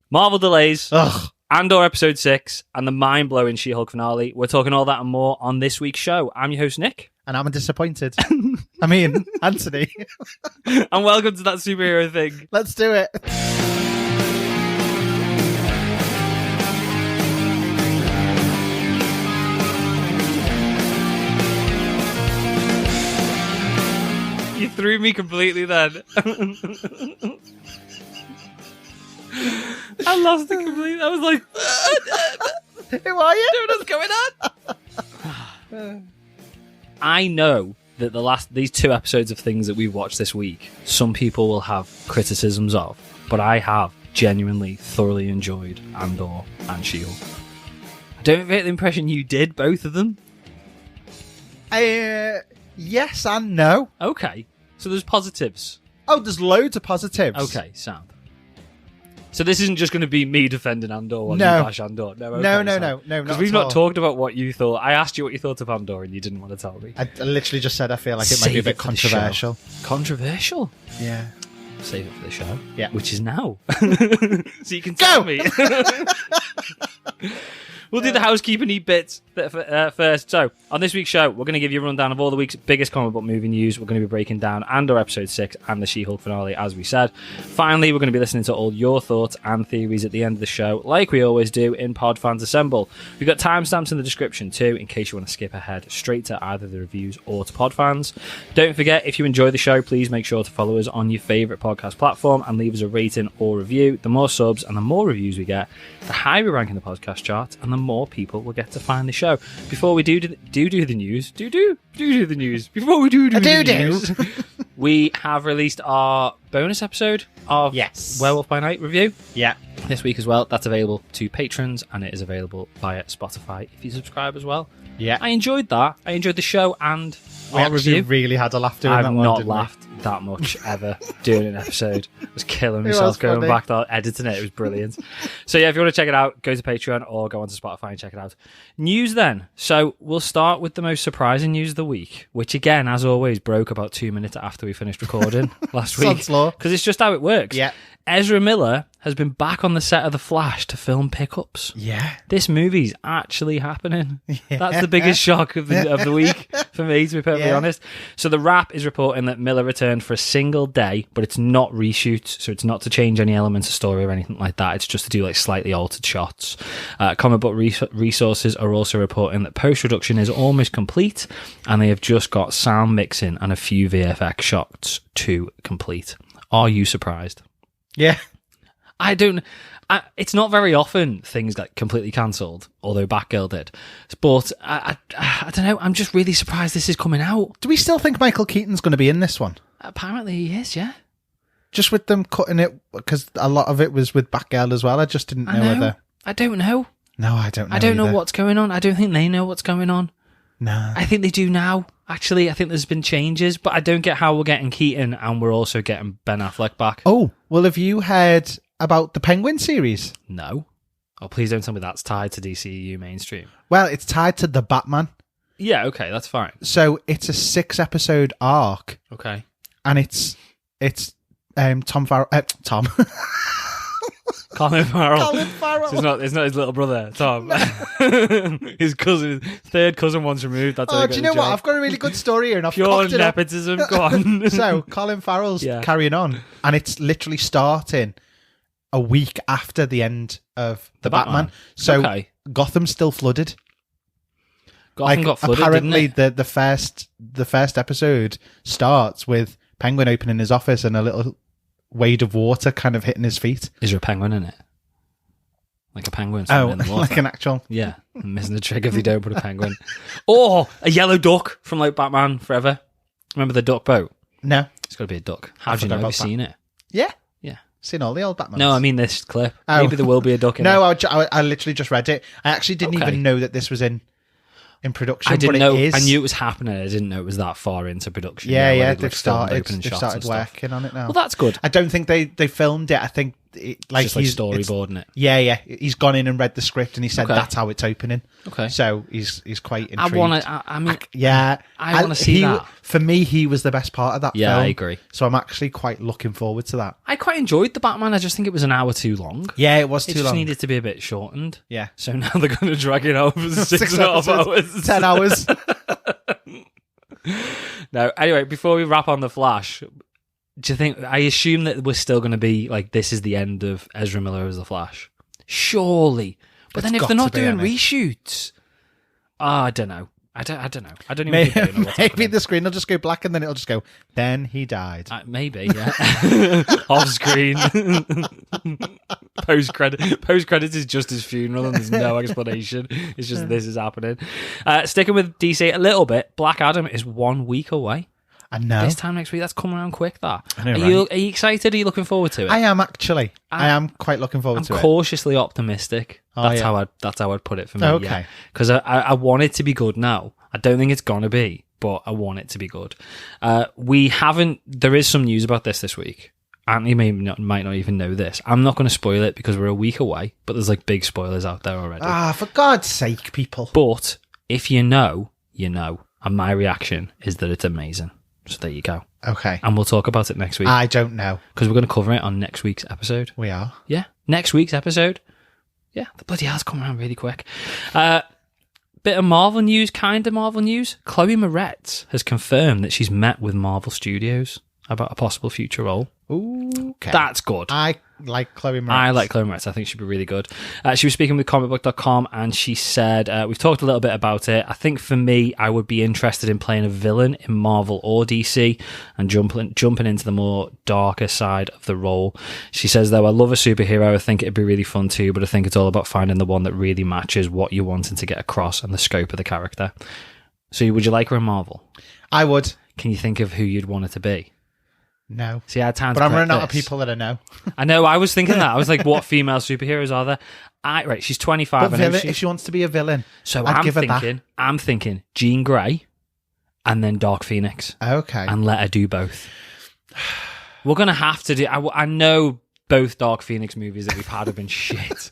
Marvel delays, Ugh. Andor episode 6, and the mind-blowing She-Hulk finale. We're talking all that and more on this week's show. I'm your host, Nick. And I'm disappointed. Anthony. And welcome to That Superhero Thing. Let's do it. You threw me completely then. I lost it completely. I was like, Who are you? what's going on? I know that these two episodes of things that we've watched this week, some people will have criticisms of, but I have genuinely thoroughly enjoyed Andor and She-Hulk. I don't get the impression you did both of them. Yes and no. Okay, so there's positives. Oh, there's loads of positives. Okay, sound. So this isn't just going to be me defending Andor while No. you bash Andor. No, okay, No, not not we've at not all. talked about what you thought. I asked you what you thought of Andor and you didn't want to tell me. I literally just said I feel like it might be a Save bit it for the show. controversial. Controversial? Yeah. Save it for the show. Yeah. Which is now. So you can tell me. We'll do the housekeeping bits first. So, on this week's show, we're going to give you a rundown of all the week's biggest comic book movie news. We're going to be breaking down Andor episode 6 and the She-Hulk finale, as we said. Finally, we're going to be listening to all your thoughts and theories at the end of the show, like we always do in Pod Fans Assemble. We've got timestamps in the description too, in case you want to skip ahead straight to either the reviews or to Pod Fans. Don't forget, if you enjoy the show, please make sure to follow us on your favourite podcast platform and leave us a rating or review. The more subs and the more reviews we get, the higher we rank in the podcast chart, and the more people will get to find the show. Before we do the news, before we do the news, we have released our bonus episode of Werewolf by Night review. Yeah. This week as well. That's available to patrons, and it is available via Spotify if you subscribe as well. Yeah. I enjoyed that. I enjoyed the show and We our actually review. really had a laugh doing I've that one, not didn't we? laughed that much ever doing an episode. I was killing was myself going funny. back to editing it. It was brilliant. So yeah, if you want to check it out, go to Patreon or go onto Spotify and check it out. News then. So we'll start with the most surprising news of the week, which again, as always, broke about 2 minutes after we finished recording last week. Sod's law. Because it's just how it works. Yeah. Ezra Miller has been back on the set of The Flash to film pickups. Yeah. This movie's actually happening. That's the biggest shock of the week for me, to be perfectly honest. So the Wrap is reporting that Miller returned for a single day, but it's not reshoots, so it's not to change any elements of story or anything like that. It's just to do like slightly altered shots. Comic book resources are also reporting that post-production is almost complete, and they have just got sound mixing and a few VFX shots to complete. Are you surprised? Yeah. It's not very often things get completely cancelled, although Batgirl did. But I don't know. I'm just really surprised this is coming out. Do we still think Michael Keaton's going to be in this one? Apparently he is, yeah. Just with them cutting it, because a lot of it was with Batgirl as well. I just didn't know whether... I don't know. No, I don't know I don't know either. what's going on. I don't think they know what's going on. No. I think they do now. Actually, I think there's been changes, but I don't get how we're getting Keaton and we're also getting Ben Affleck back. Oh, well, have you heard about the Penguin series? No. Oh, please don't tell me that's tied to DCEU mainstream. Well, it's tied to the Batman. Yeah, okay, that's fine. So it's a 6-episode arc, Okay. and it's Tom Farrell. Tom. Colin Farrell. Colin Farrell. So it's not his little brother, Tom. His cousin, third cousin once removed. That's how Oh, he do got you the know what? job. I've got a really good story here, and I've Pure cocked it up. nepotism. Go on. So Colin Farrell's Yeah. carrying on, and it's literally starting a week after the end of the Batman. So Okay. Gotham's still flooded. Gotham got flooded, apparently didn't it? the first episode starts with Penguin opening his office and a little wade of water kind of hitting his feet. Is there a penguin in it? Like a penguin swimming in the water? Like an actual... Yeah, I'm missing the trick if they don't put a penguin. Or a yellow duck from like Batman Forever. Remember the duck boat? No. It's got to be a duck. How do you forgot know? Have you about seen it? Yeah. Yeah. Seen all the old Batmans. No, I mean this clip. Oh. Maybe there will be a duck in it. No, I literally just read it. I actually didn't Okay. even know that this was in production. I didn't but know. It is. I knew it was happening. I didn't know it was that far into production. Yeah, where yeah. they'd, like, They've filmed started. opening They've shots started and stuff. working on it now. Well, that's good. I don't think they filmed it. I think like just like storyboarding it. Yeah. He's gone in and read the script and he said Okay. that's how it's opening. Okay. So he's quite intrigued. I want to. I mean, yeah, I want to see that. For me, he was the best part of that film. Yeah, I agree. So I'm actually quite looking forward to that. I quite enjoyed the Batman. I just think it was an hour too long. Yeah, it was It too just long. needed to be a bit shortened. Yeah. So now they're going to drag it out for 6.5 hours. 10 hours. No, anyway, before we wrap on The Flash, do you think, I assume that we're still going to be like, this is the end of Ezra Miller as The Flash? Surely. But then if they're not doing reshoots, I don't know. I don't know. I don't even think they know what's Maybe happening. the screen will just go black and then it'll just go, then he died. Maybe, yeah. Off screen. Post credits is just his funeral and there's no explanation. It's just this is happening. Sticking with DC a little bit, Black Adam is 1 week away. I know. This time next week, that's coming around quick, that. I know, Are you excited? Are you looking forward to it? I am actually. I am quite looking forward to I'm it. cautiously optimistic. That's how I'd put it for me. Okay. Because I want it to be good now. I don't think it's gonna be, but I want it to be good. There is some news about this week. Anthony might not even know this. I'm not going to spoil it because we're a week away, but there's like big spoilers out there already. For God's sake, people. But if you know, you know. And my reaction is that it's amazing. So there you go. Okay. And we'll talk about it next week. I don't know. Because we're going to cover it on next week's episode. We are. Yeah. Next week's episode. Yeah. The bloody hell's coming around really quick. Bit of Marvel news, kind of Marvel news. Chloe Moretz has confirmed that she's met with Marvel Studios about a possible future role. Ooh, okay. That's good. I like Chloe Moretz. I like Chloe Moretz. I think she'd be really good. She was speaking with comicbook.com and she said, we've talked a little bit about it. I think for me, I would be interested in playing a villain in Marvel or DC and jumping into the more darker side of the role. She says, though, I love a superhero. I think it'd be really fun too, but I think it's all about finding the one that really matches what you're wanting to get across and the scope of the character. So would you like her in Marvel? I would. Can you think of who you'd want it to be? No. See, I had time but to I'm running collect out of this. people that I know. I know, I was thinking that. I was like, what female superheroes are there? Right, she's 25. But villain, if she wants to be a villain, so I'd give her that. I'm thinking Jean Grey and then Dark Phoenix. Okay. And let her do both. We're going to have to do... I know both Dark Phoenix movies that we've had have been shit.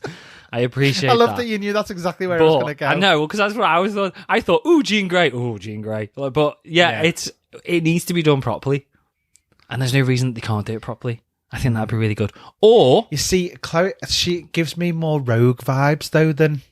I appreciate that. I love that you knew that's exactly where I was going to go. I know, because that's what I was thought. I thought, ooh, Jean Grey. Ooh, Jean Grey. But yeah, it needs to be done properly. And there's no reason that they can't do it properly. I think that'd be really good. Or... You see, Chloe, she gives me more rogue vibes, though, than...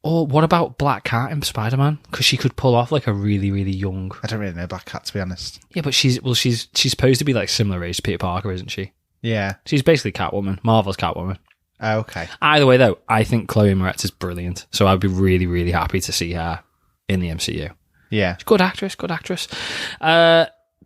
Or what about Black Cat in Spider-Man? Because she could pull off like a really, really young... I don't really know Black Cat, to be honest. Yeah, but she's supposed to be like similar age to Peter Parker, isn't she? Yeah. She's basically Catwoman. Marvel's Catwoman. Okay. Either way, though, I think Chloe Moretz is brilliant. So I'd be really, really happy to see her in the MCU. Yeah. Good actress, good actress.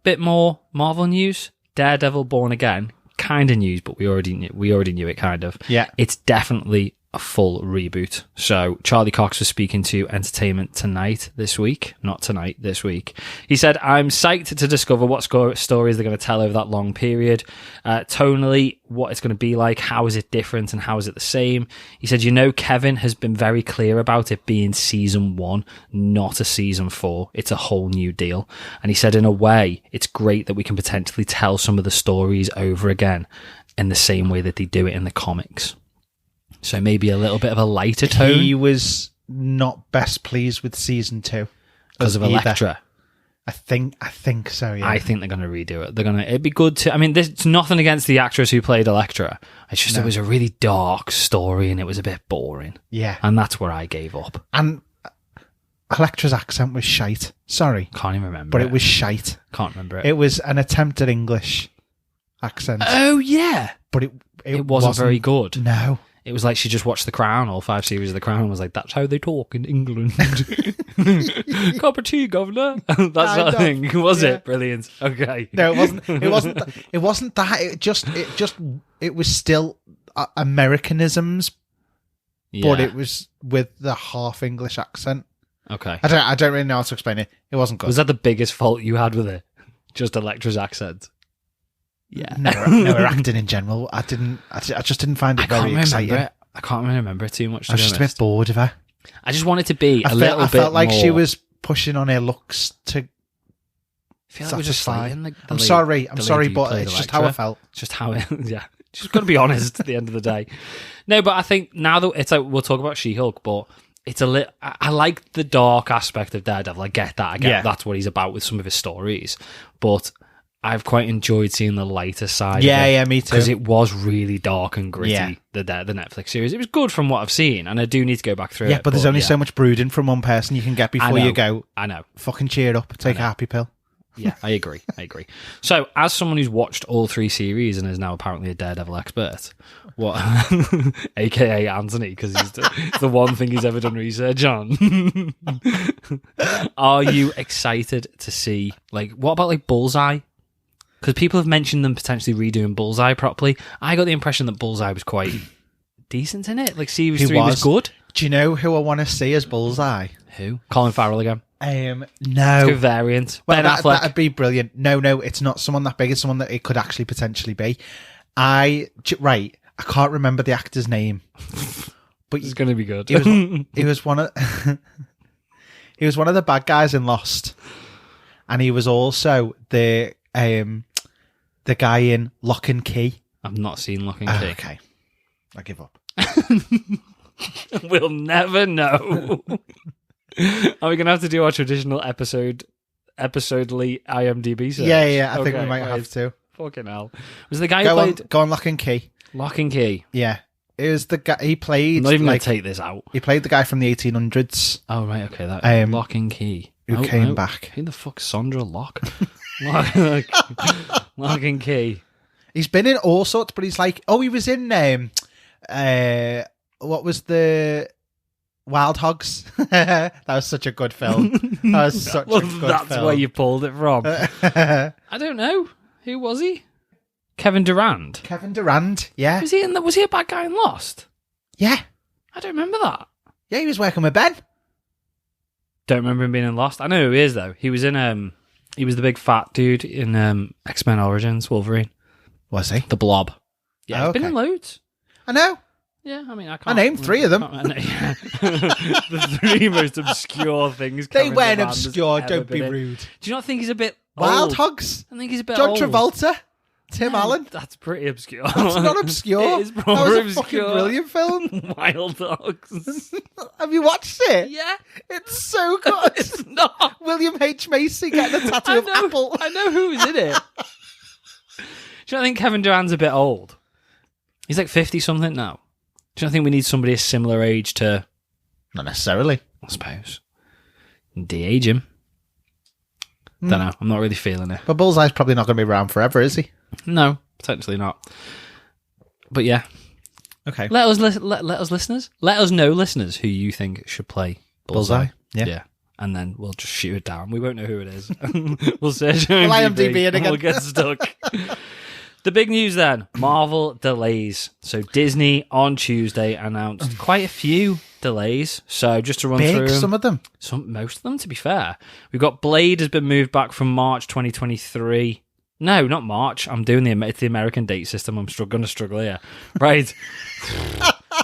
Bit more Marvel news. Daredevil Born Again. Kind of news, but we already knew it, kind of. Yeah. It's definitely a full reboot. So Charlie Cox was speaking to Entertainment Tonight this week. Not tonight, this week. He said, I'm psyched to discover what stories they're going to tell over that long period. Tonally, what it's going to be like, how is it different and how is it the same? He said, Kevin has been very clear about it being season 1, not a season 4. It's a whole new deal. And he said, in a way, it's great that we can potentially tell some of the stories over again in the same way that they do it in the comics. So maybe a little bit of a lighter tone. He was not best pleased with season 2 because of Elektra. I think so. Yeah. I think they're going to redo it. It'd be good to. I mean, there's nothing against the actress who played Elektra. It's just it was a really dark story and it was a bit boring. Yeah, and that's where I gave up. And Elektra's accent was shite. Sorry, can't even remember. But it was shite. Can't remember it. It was an attempt at English accent. Oh yeah, but it wasn't very good. No. It was like she just watched The Crown, all 5 series of The Crown, and was like, that's how they talk in England. Cup of tea, governor. That sort of thing. Was it? Brilliant. Okay. No, it wasn't. It wasn't that. It was still Americanisms, but it was with the half English accent. Okay. I don't really know how to explain it. It wasn't good. Was that the biggest fault you had with it? Just Elektra's accent? Yeah. No, her acting in general. I just didn't find it very exciting. I can't really remember it too much. I was just a bit bored of her. I just wanted to be a little bit I felt like more... she was pushing on her looks to I feel like we're just satisfy. slighting I'm sorry, but it's just how I felt. Just how it, yeah. Just got to be honest at the end of the day. No, but I think now that it's like, we'll talk about She-Hulk, but it's a little. I like the dark aspect of Daredevil. I get that. I get that's what he's about with some of his stories, but I've quite enjoyed seeing the lighter side. Yeah, me too. Because it was really dark and gritty. The Netflix series. It was good from what I've seen, and I do need to go back through it. Yeah, but there's only so much brooding from one person you can get before you go. I know. Fucking cheer up. Take a happy pill. Yeah, I agree. So, as someone who's watched all 3 series and is now apparently a Daredevil expert, what, aka Anthony, because he's the one thing he's ever done research on. Are you excited to see, like, what about like Bullseye? Because people have mentioned them potentially redoing Bullseye properly. I got the impression that Bullseye was quite decent in it. Like, series 3 was good. Do you know who I want to see as Bullseye? Who? Colin Farrell again. No. Let's go variant. Well, Ben Affleck. That'd be brilliant. No, it's not someone that big. It's someone that it could actually potentially be. I can't remember the actor's name, but It's going to be good. He was one of he was one of the bad guys in Lost, and he was also the guy in Lock and Key. I've not seen Lock and Key. Okay, I give up. We'll never know. Are we going to have to do our traditional episodely IMDb search? Yeah, I think we might have to. Fucking hell. Was the guy who played... Go on Lock and Key. Lock and Key. Yeah. It was the guy... He played... I'm not even going to take this out. He played the guy from the 1800s. Oh, right, okay. That Lock and Key. Who came back. Who the fuck's Sandra Lock? Lock and Key. He's been in all sorts, but he's like... Oh, he was in... what was the... Wild Hogs. That was such a good film. That was such a good film. That's where you pulled it from. I don't know. Who was he? Kevin Durant. Kevin Durant, yeah. Was he a bad guy in Lost? Yeah. I don't remember that. Yeah, he was working with Ben. Don't remember him being in Lost. I know who he is though. He was in he was the big fat dude in X-Men Origins Wolverine. Was he? The Blob. Yeah, he's been okay. in loads. I know. Yeah, I mean, I named 3 of them. The 3 most obscure things. They weren't obscure, don't be rude. Do you not think he's a bit Wild old? Hogs? I think he's a bit John old. Travolta? Tim Allen? That's pretty obscure. That's not obscure. It is that proper was a fucking brilliant film. Wild Hogs. Have you watched it? Yeah. It's so good. It's not. William H. Macy getting a tattoo of apple. I know who's in it. Do you not think Kevin Durant's a bit old? He's like 50-something now. Do you not think we need somebody a similar age to... Not necessarily. I suppose. De-age him. Don't know. I'm not really feeling it. But Bullseye's probably not going to be around forever, is he? No, potentially not. But yeah. Okay. Let us listeners. Let us know, listeners, who you think should play Bullseye. Yeah. And then we'll just shoot it down. We won't know who it is. We'll search IMDb it and again. we'll get stuck. The big news then, Marvel delays. So Disney on Tuesday announced quite a few delays. So just to run through them, some of them. Most of them, to be fair. We've got Blade has been moved back from March 2023. No, not March. I'm doing it's the American date system. I'm going to struggle here. Right.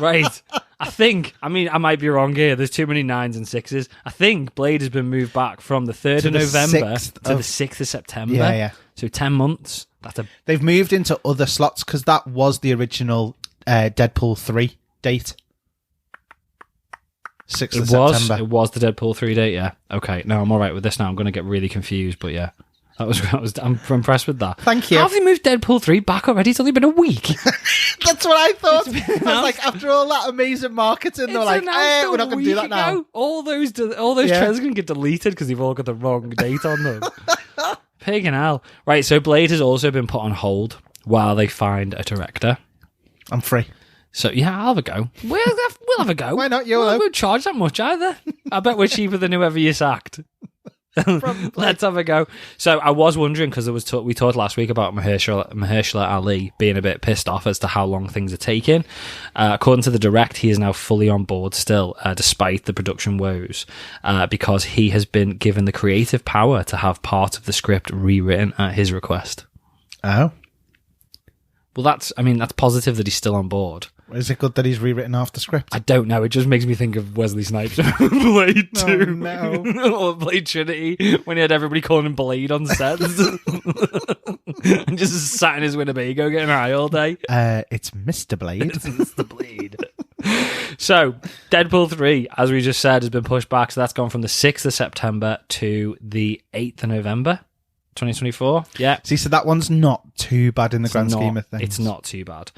Right. I might be wrong here. There's too many 9s and 6s. I think Blade has been moved back from the 3rd of November to the 6th of September. Yeah. So 10 months. They've moved into other slots because that was the original Deadpool 3 date. 6th of September. It was the Deadpool 3 date, yeah. Okay, no, I'm all right with this now. I'm going to get really confused, but yeah. I'm impressed with that. Thank you. How have they moved Deadpool 3 back already? It's only been a week. That's what I thought. I was like, after all that amazing marketing, they're like, we're not going to do that now. All those trailers are going to get deleted because they've all got the wrong date on them. Pig and hell. Right, so Blade has also been put on hold while they find a director. I'm free. So, yeah, I'll have a go. We'll have a go. Why not? We won't charge that much either. I bet we're cheaper than whoever you sacked. Let's have a go. So I was wondering, because we talked last week about Mahershala Ali being a bit pissed off as to how long things are taking. According to the direct, he is now fully on board still, despite the production woes, because he has been given the creative power to have part of the script rewritten at his request. Oh. Well, that's positive that he's still on board. Is it good that he's rewritten half the script? I don't know. It just makes me think of Wesley Snipes Blade 2. Oh, no. Or Blade Trinity, when he had everybody calling him Blade on set. And just sat in his Winnebago getting high all day. It's Mr. Blade. It's Mr. Blade. So, Deadpool 3, as we just said, has been pushed back. So that's gone from the 6th of September to the 8th of November. 2024, yeah. See, so that one's not too bad in the grand scheme of things. It's not too bad.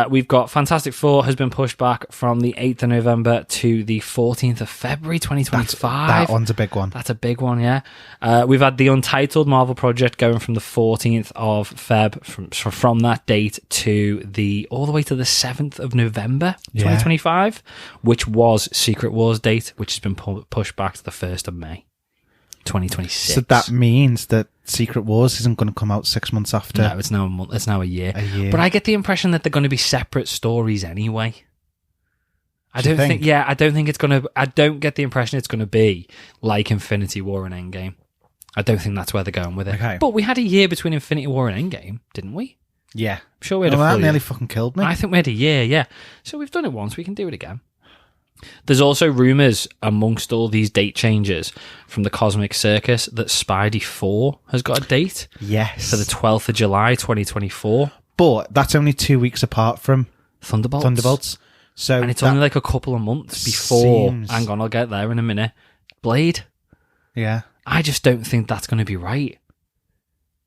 We've got Fantastic Four has been pushed back from the 8th of November to the 14th of February 2025. That one's a big one. That's a big one, yeah. We've had the Untitled Marvel project going from the 14th of Feb, from that date to all the way to the 7th of November 2025, which was Secret Wars date, which has been pushed back to the 1st of May 2026. So that means that Secret Wars isn't going to come out 6 months after. No, it's now a month. It's now a year. But I get the impression that they're going to be separate stories anyway. I don't think it's going to. I don't get the impression it's going to be like Infinity War and Endgame. I don't think that's where they're going with it. Okay. But we had a year between Infinity War and Endgame, didn't we? Yeah. I'm sure we had a full that year. nearly fucking killed me. I think we had a year, yeah. So we've done it once. We can do it again. There's also rumours amongst all these date changes from the Cosmic Circus that Spidey 4 has got a date. Yes. For the 12th of July 2024. But that's only 2 weeks apart from Thunderbolts. So and it's only like a couple of months before. Hang on, I'll get there in a minute. Blade. Yeah. I just don't think that's going to be right.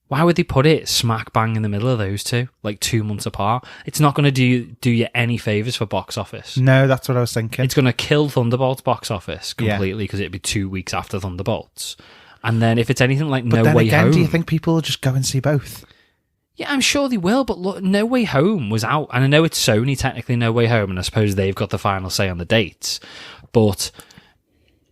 Why would they put it smack bang in the middle of those two, like 2 months apart? It's not going to do you any favours for box office. No, that's what I was thinking. It's going to kill Thunderbolts box office completely because it'd be 2 weeks after Thunderbolts. And then if it's anything like No Way Home... do you think people will just go and see both? Yeah, I'm sure they will, but look, No Way Home was out. And I know it's Sony, technically, No Way Home, and I suppose they've got the final say on the dates. But...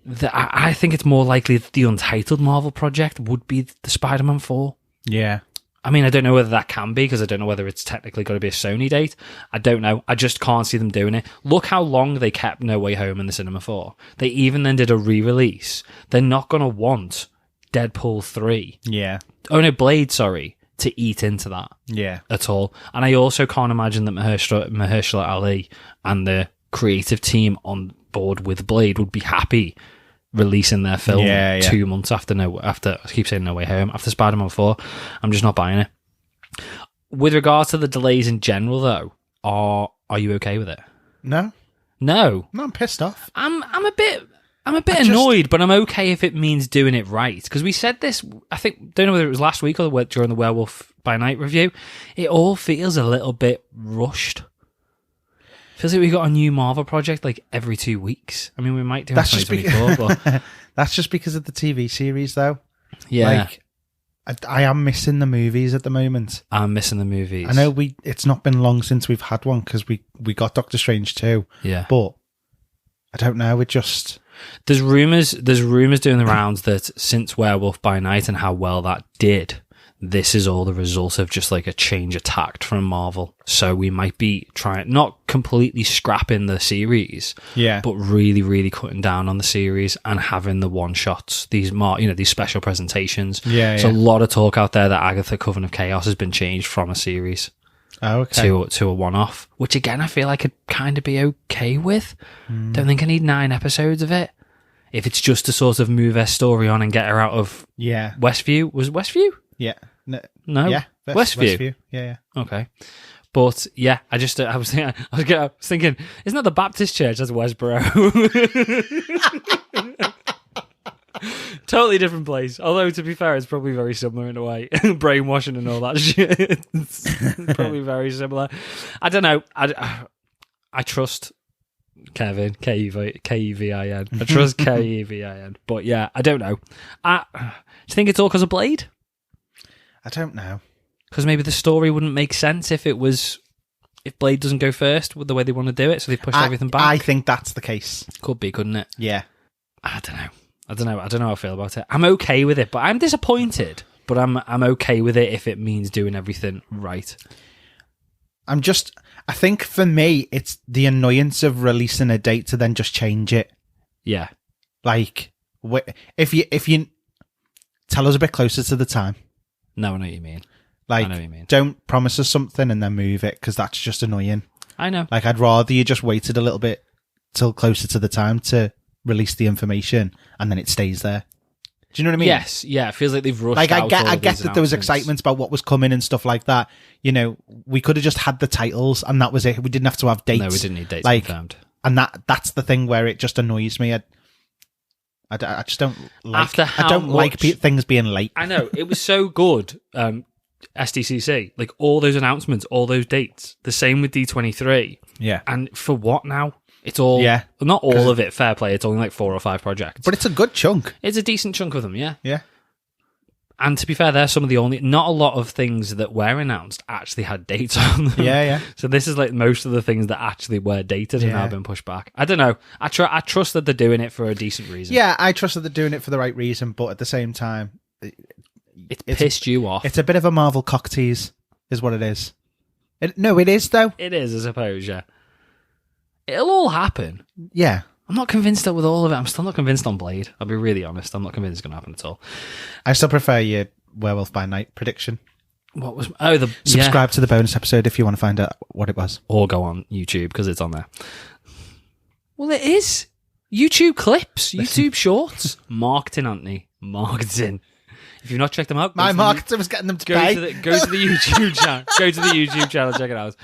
I think it's more likely that the Untitled Marvel project would be the Spider-Man 4. Yeah. I mean, I don't know whether that can be, because I don't know whether it's technically got to be a Sony date. I don't know. I just can't see them doing it. Look how long they kept No Way Home in the cinema for. They even then did a re-release. They're not going to want Deadpool 3. Yeah. Oh no, Blade, sorry, to eat into that. Yeah. At all. And I also can't imagine that Mahershala Ali and the creative team on board with Blade would be happy releasing their film 2 months after I keep saying No Way Home, after Spider-Man 4. I'm just not buying it. With regards to the delays in general, though, are you okay with it? No, I'm pissed off. I'm a bit annoyed, but I'm okay if it means doing it right. Because we said this, I think, don't know whether it was last week or during the Werewolf by Night review. It all feels a little bit rushed. Feels like we got a new Marvel project like every 2 weeks. I mean, we might do it in 2024, but... That's just because of the TV series, though. Yeah. Like, I am missing the movies at the moment. I'm missing the movies. I know it's not been long since we've had one, because we got Doctor Strange 2. Yeah. But, I don't know, it just... There's rumours doing the rounds that since Werewolf by Night and how well that did... This is all the result of just like a change of tact from Marvel. So we might be trying, not completely scrapping the series, but really, really cutting down on the series and having the one shots, these special presentations. There's a lot of talk out there that Agatha Coven of Chaos has been changed from a series to a one-off, which again I feel I could kind of be okay with. Don't think I need 9 episodes of it. If it's just to sort of move her story on and get her out of Westview. Was it Westview? Yeah. No. Yeah. Westview. Yeah. Okay. But yeah, I was thinking, isn't that the Baptist church? That's Westboro. Totally different place. Although to be fair, it's probably very similar in a way. Brainwashing and all that shit. It's probably very similar. I don't know. I trust Kevin, K-E-V-I-N. I trust K-E-V-I-N. But yeah, I don't know. Do you think it's all because of Blade? I don't know. Because maybe the story wouldn't make sense if Blade doesn't go first with the way they want to do it, so they pushed everything back. I think that's the case. Could be, couldn't it? Yeah. I don't know. I don't know how I feel about it. I'm okay with it, but I'm disappointed. But I'm okay with it if it means doing everything right. I think for me, it's the annoyance of releasing a date to then just change it. Yeah. Like, if you tell us a bit closer to the time. No, I know what you mean. Like, I know what you mean. Don't promise us something and then move it, because that's just annoying. I know. Like, I'd rather you just waited a little bit till closer to the time to release the information, and then it stays there. Do you know what I mean? Yes, yeah. It feels like they've rushed. Like, out I get that there was excitement about what was coming and stuff like that. You know, we could have just had the titles, and that was it. We didn't have to have dates. No, we didn't need dates confirmed. And that's the thing where it just annoys me. I just don't like. I don't like things being late. I know, it was so good. SDCC, like all those announcements, all those dates. The same with D23. Yeah. And for what now? It's all, not all of it, fair play. It's only like 4 or 5 projects. But it's a good chunk. It's a decent chunk of them, yeah. Yeah. And to be fair, they're some of the only, not a lot of things that were announced actually had dates on them. Yeah, yeah. So this is like most of the things that actually were dated and now been pushed back. I don't know. I trust that they're doing it for a decent reason. Yeah, I trust that they're doing it for the right reason, but at the same time, it's pissed you off. It's a bit of a Marvel cock tease, is what it is. No, it is, though. It is, I suppose, yeah. It'll all happen. Yeah. I'm not convinced that with all of it. I'm still not convinced on Blade. I'll be really honest. I'm not convinced it's going to happen at all. I still prefer your Werewolf by Night prediction. What was... Subscribe to the bonus episode if you want to find out what it was. Or go on YouTube, because it's on there. Well, it is. YouTube clips. YouTube shorts. Marketing, Anthony. Marketing. If you've not checked them out... My marketer was getting them to pay. Go to the YouTube channel. Go to the YouTube channel. Check it out.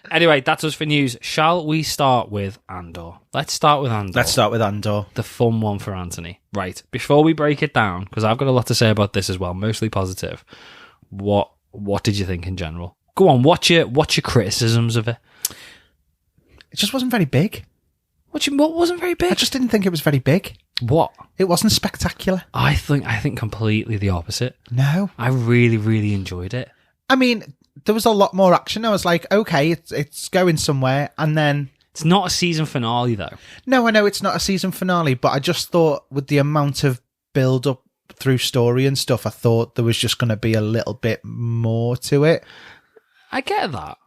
Anyway, that's us for news. Shall we start with Andor? Let's start with Andor. The fun one for Anthony. Right. Before we break it down, because I've got a lot to say about this as well, mostly positive. What did you think in general? Go on, what's your criticisms of it? It just wasn't very big. What wasn't very big? I just didn't think it was very big. What? It wasn't spectacular. I think completely the opposite. No. I really, really enjoyed it. I mean, there was a lot more action. I was like, okay, it's going somewhere, and then... It's not a season finale, though. No, I know it's not a season finale, but I just thought with the amount of build-up through story and stuff, I thought there was just going to be a little bit more to it. I get that.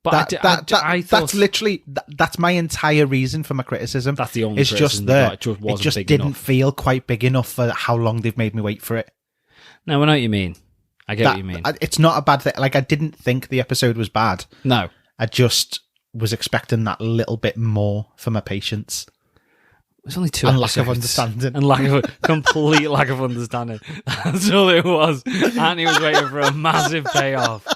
But I thought... That's literally... That's my entire reason for my criticism. That's the only criticism. It's just there. It just didn't feel quite big enough for how long they've made me wait for it. No, I know what you mean. I get what you mean. It's not a bad thing. Like, I didn't think the episode was bad. No. I just was expecting that little bit more for my patience. It was only 2 and episodes. lack of understanding. And complete lack of understanding. That's all it was. And he was waiting for a massive payoff.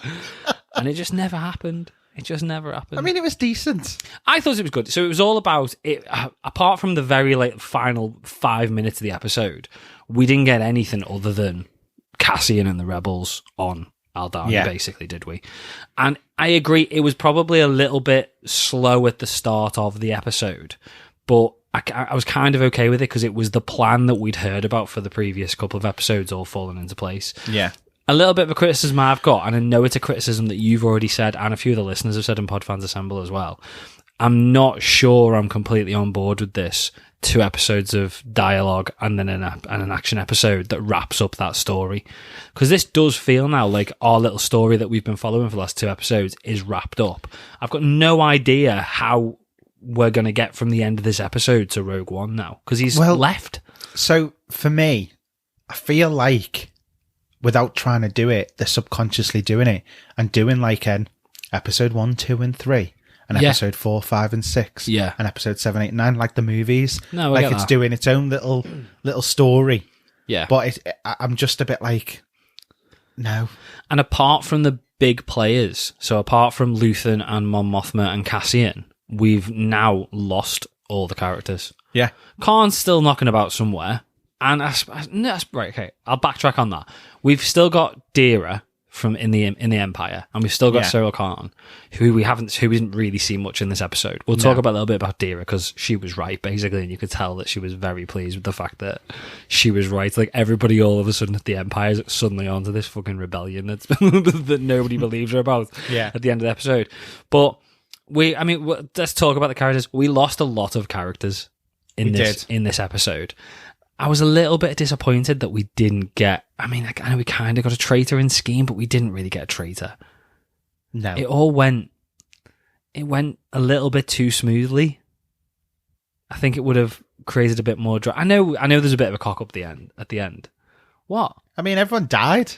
And it just never happened. It just never happened. I mean, it was decent. I thought it was good. So it was all about it. Apart from the very final 5 minutes of the episode, we didn't get anything other than Cassian and the rebels on Aldhani, basically, did we? And I agree, it was probably a little bit slow at the start of the episode, but I was kind of okay with it because it was the plan that we'd heard about for the previous couple of episodes all falling into place. Yeah. A little bit of a criticism I've got, and I know it's a criticism that you've already said, and a few of the listeners have said in Podfans Assemble as well. I'm not sure I'm completely on board with this. 2 episodes of dialogue and then an action episode that wraps up that story. Because this does feel now like our little story that we've been following for the last 2 episodes is wrapped up. I've got no idea how we're going to get from the end of this episode to Rogue One now, because he's left. So for me, I feel like without trying to do it, they're subconsciously doing it and doing like an episode 1, 2, and 3. An episode 4, 5, and 6. Yeah. And episode 7, 8, 9, like the movies. No, like it's doing its own little story. Yeah. But I'm just a bit like, no. And apart from the big players, so apart from Luthen and Mon Mothma and Cassian, we've now lost all the characters. Yeah. Khan's still knocking about somewhere. And right, okay, I'll backtrack on that. We've still got Dira from in the Empire, and we've still got Cyril Khan, who we didn't really see much in this episode. We'll talk about a little bit about Dira because she was right basically, and you could tell that she was very pleased with the fact that she was right. Like everybody, all of a sudden, at the Empire is suddenly onto this fucking rebellion that nobody believes her about. Yeah. At the end of the episode, but let's talk about the characters. We lost a lot of characters in this episode. I was a little bit disappointed that we didn't get... I mean, I know we kind of got a traitor in Scheme, but we didn't really get a traitor. No. It all went... It went a little bit too smoothly. I think it would have created a bit more... I know there's a bit of a cock-up at the end. What? I mean, everyone died,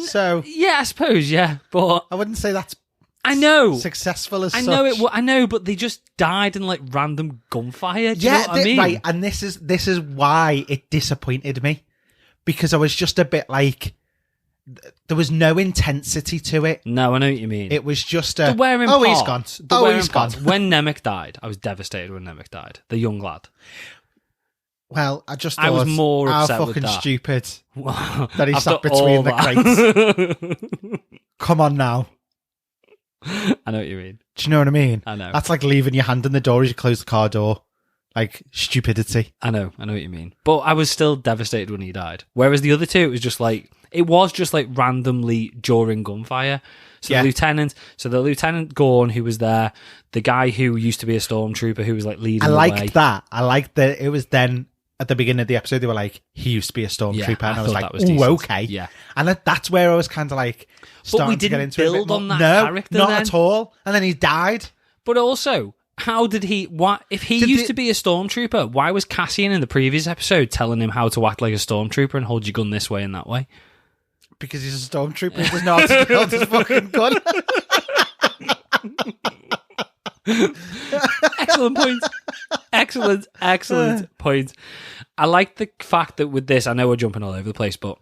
so... Yeah, I suppose, yeah, but... I wouldn't say that's I know. successful as I such. know it. I know, but they just died in like random gunfire. Do you know what I mean? Right. And this is why it disappointed me, because I was just a bit like, there was no intensity to it. No, I know what you mean. It was just the wearing oh, parts, he's gone. The Oh, wearing he's gone. parts. When Nemec died, I was devastated when Nemec died. The young lad. Well, I just I was thought, more how upset with fucking that. stupid that he After sat between the crates. Come on now. I know what you mean. Do you know what I mean? I know. That's like leaving your hand in the door as you close the car door. Like, stupidity. I know what you mean. But I was still devastated when he died. Whereas the other two, it was just like randomly during gunfire. So the Lieutenant Gorn who was there, the guy who used to be a stormtrooper who was like leading the way. That. I liked that it was then at the beginning of the episode, they were like, he used to be a stormtrooper. Yeah, and I was like, decent. okay. Yeah. And that's where I was kind of like, But we starting to get didn't into it a bit build more. on that No, character not then. at all. And then he died. But also, how did he... What, if he used to be a stormtrooper, why was Cassian in the previous episode telling him how to act like a stormtrooper and hold your gun this way and that way? Because he's a stormtrooper. He doesn't know how to hold his fucking gun. Excellent point. Excellent point. I like the fact that with this, I know we're jumping all over the place, but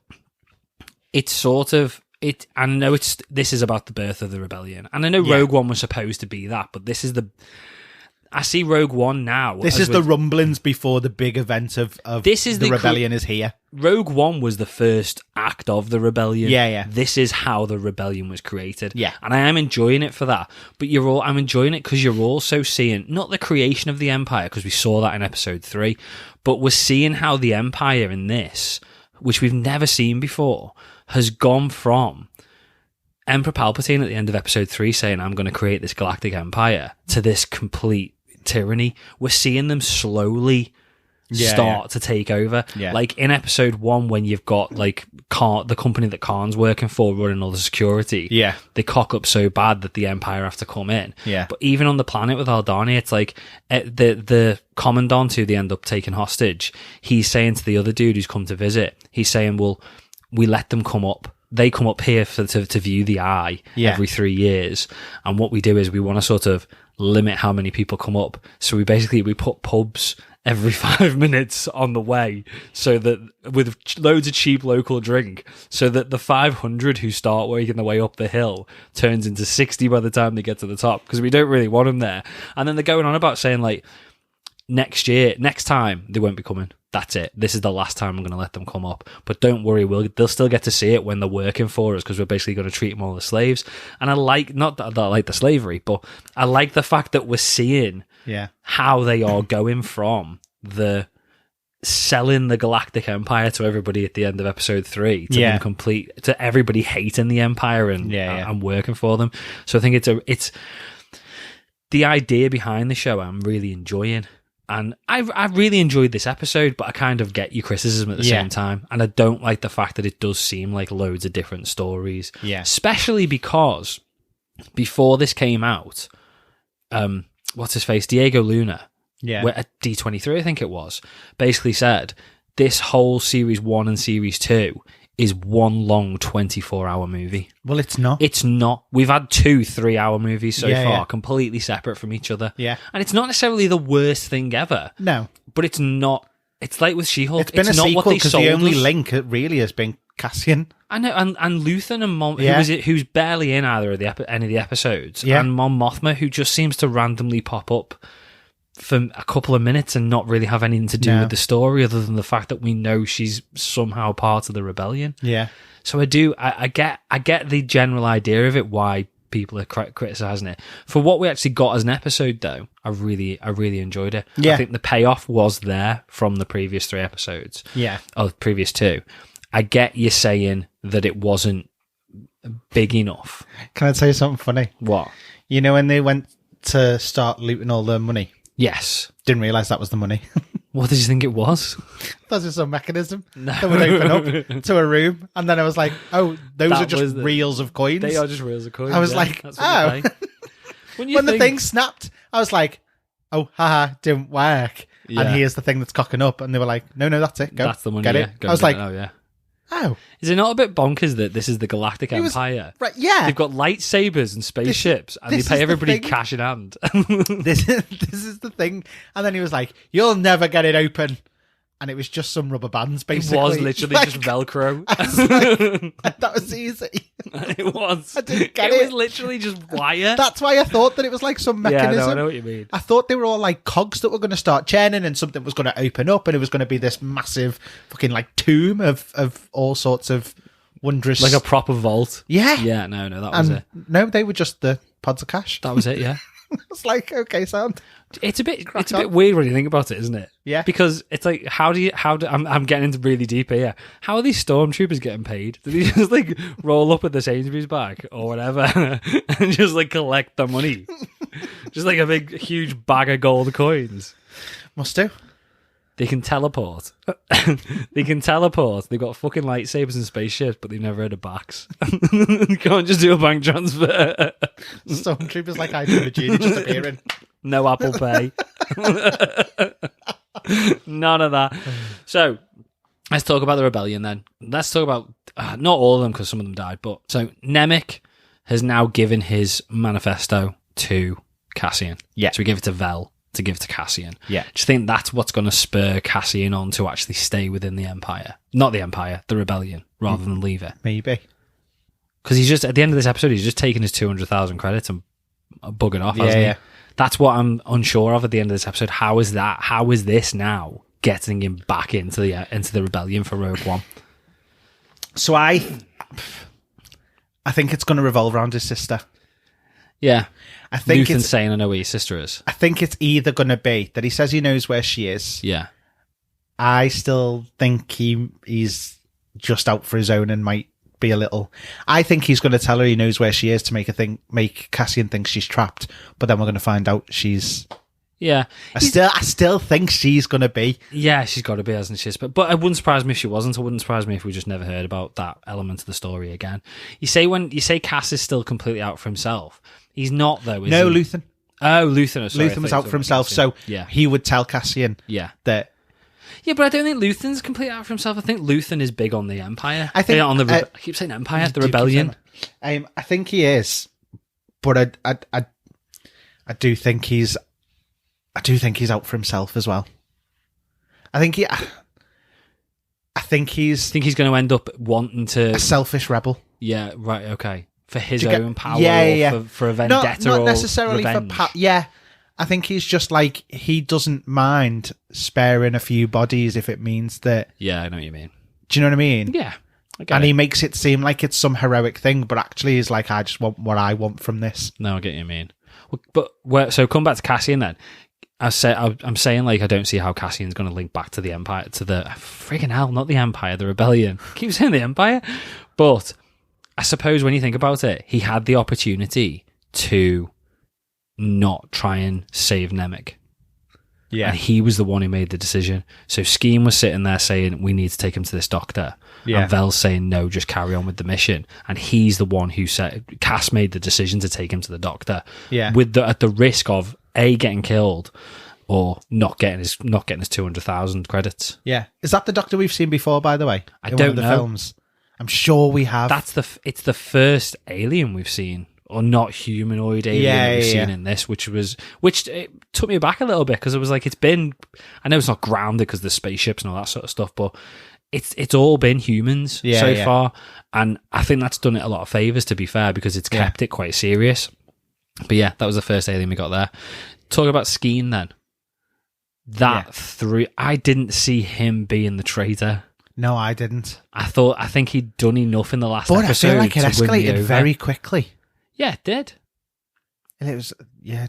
it's sort of it. I know this is about the birth of the rebellion, and I know Rogue One was supposed to be that, but this is the. I see Rogue One now. This is the rumblings before the big event of this is the rebellion is here. Rogue One was the first act of the rebellion. Yeah. This is how the rebellion was created. Yeah. And I am enjoying it for that. But I'm enjoying it because you're also seeing, not the creation of the Empire, because we saw that in episode 3, but we're seeing how the Empire in this, which we've never seen before, has gone from Emperor Palpatine at the end of episode 3 saying, I'm going to create this galactic empire, to this complete tyranny. We're seeing them slowly start to take over. Yeah. Like in episode 1, when you've got like the company that Khan's working for running all the security, they cock up so bad that the Empire have to come in. Yeah. But even on the planet with Aldani, it's like the commandant who they end up taking hostage, he's saying to the other dude who's come to visit, he's saying, well, we let them come up. They come up here to view the eye every 3 years. And what we do is we want to sort of limit how many people come up. So we put pubs every 5 minutes on the way, so that with loads of cheap local drink, so that the 500 who start working their way up the hill turns into 60 by the time they get to the top, because we don't really want them there. And then they're going on about saying like, next time they won't be coming. That's it. This is the last time I'm going to let them come up. But don't worry, they'll still get to see it when they're working for us, because we're basically going to treat them all as slaves. And I like, not that I like the slavery, but I like the fact that we're seeing how they are going from the selling the galactic empire to everybody at the end of episode 3 to them to everybody hating the empire and working for them. So I think it's the idea behind the show I'm really enjoying. And I really enjoyed this episode, but I kind of get your criticism at the same time. And I don't like the fact that it does seem like loads of different stories. Yeah. Especially because before this came out, what's his face? Diego Luna, at D23, I think it was, basically said this whole Series 1 and Series 2 is one long 24-hour movie. Well, it's not. It's not. We've had 2 3-hour movies so far, completely separate from each other. Yeah. And it's not necessarily the worst thing ever. No. But it's not. It's like with She-Hulk. It's been a not sequel, because the only us. link really has been Cassian. I know, and Luthen and Mom, who's barely in either of any of the episodes, and Mon Mothma, who just seems to randomly pop up for a couple of minutes and not really have anything to do with the story, other than the fact that we know she's somehow part of the rebellion. Yeah. So I get the general idea of it, why people are criticizing it. For what we actually got as an episode, though, I really enjoyed it. Yeah. I think the payoff was there from the previous 3 episodes. Yeah. Or the previous 2. I get you saying that it wasn't big enough. Can I tell you something funny? What? You know when they went to start looting all their money? Yes. Didn't realise that was the money. What did you think it was? That's just a mechanism that would open up to a room. And then I was like, oh, those are just reels of coins. They are just reels of coins. I was like, oh. When the thing snapped, I was like, oh, haha, didn't work. Yeah. And here's the thing that's cocking up. And they were like, no, that's it. Go. That's the money. Get it. I was like, oh, yeah. Oh. Is it not a bit bonkers that this is the Galactic Empire? Right, yeah. They've got lightsabers and spaceships, and they this pay is the everybody thing. cash in hand. This is the thing. And then he was like, "You'll never get it open." And it was just some rubber bands, It basically. was literally Like, just Velcro. I was like, that was easy. It was. I didn't get It it. was literally just wire. That's why I thought that it was like some Yeah, mechanism. no, I know what you mean. I thought they were all like cogs that were going to start churning and something was going to open up and it was going to be this massive fucking like tomb of all sorts of wondrous... Like a proper vault. Yeah. Yeah, no, that was it. No, they were just the pods of cash. That was it, yeah. It's like, okay, sound. It's a bit on. weird when you think about it, isn't it? Yeah. Because it's like, I'm getting into really deep here. How are these stormtroopers getting paid? Do they just like roll up with the Sainsbury's bag or whatever and just like collect the money? Just like a big, huge bag of gold coins. Must do. They can teleport. They can teleport. They've got fucking lightsabers and spaceships, but they've never heard of backs. You can't just do a bank transfer. Stormtroopers like I do the genie just appearing. No Apple Pay. None of that. So, let's talk about the rebellion then. Let's talk about, not all of them because some of them died, but so Nemec has now given his manifesto to Cassian. Yeah. So we give it to Vel to give to Cassian. Yeah. Do you think that's what's going to spur Cassian on to actually stay within the Empire? Not the Empire, the rebellion, rather than leave it? Maybe. Because he's just, at the end of this episode, he's just taken his 200,000 credits and buggered off, hasn't he? Yeah. That's what I'm unsure of at the end of this episode. How is that? How is this now getting him back into the rebellion for Rogue One? So I think it's going to revolve around his sister. Yeah. I think Luthen's it's saying, I know where your sister is. I think it's either going to be that he says he knows where she is. Yeah. I still think he's just out for his own and might be a little... I think he's going to tell her he knows where she is to make Cassian think she's trapped, but then we're going to find out she's... Yeah. I still think she's going to be. Yeah, she's got to be, hasn't she? But it wouldn't surprise me if she wasn't. It wouldn't surprise me if we just never heard about that element of the story again. You say Cass is still completely out for himself. He's not, though, is No, he? Luthen. Oh, Luthen. Sorry, Luthen was out for himself, so yeah. he would tell Cassian that... Yeah, but I don't think Luthen's completely out for himself. I think Luthen is big on the Empire. I think I keep saying Empire, the rebellion. I think he is, but I do think he's out for himself as well. I think he's going to end up wanting to a selfish rebel. Yeah, right. Okay, for his To get- own power, yeah. or for a vendetta, not or necessarily revenge. for yeah. I think he's just like, he doesn't mind sparing a few bodies if it means that. Yeah, I know what you mean. Do you know what I mean? Yeah, and he makes it seem like it's some heroic thing, but actually he's like, I just want what I want from this. No, I get what you mean. So come back to Cassian then. I'm saying, like, I don't see how Cassian's going to link back to the Empire, to the freaking hell, not the Empire, the Rebellion. Keep saying the Empire, but I suppose when you think about it, he had the opportunity to not try and save Nemec. Yeah, and he was the one who made the decision. So Scheme was sitting there saying, we need to take him to this doctor. Yeah. And Vel's saying, no, just carry on with the mission. And he's the one who said, Cass made the decision to take him to the doctor. Yeah. At the risk of A, getting killed, or not getting his 200,000 credits. Yeah. Is that the doctor we've seen before, by the way? I in don't one of the know. films? I'm sure we have. It's the first alien we've seen, or not humanoid alien we've seen in this, which it took me back a little bit, because it was like, I know it's not grounded because there's spaceships and all that sort of stuff, but it's all been humans so far, and I think that's done it a lot of favours, to be fair, because it's kept it quite serious. But yeah, that was the first alien we got there. Talk about Skeen then. I didn't see him being the traitor. No, I didn't. I think he'd done enough in the last But episode. I feel like it to win me escalated over. very quickly. Yeah, it did. And it was,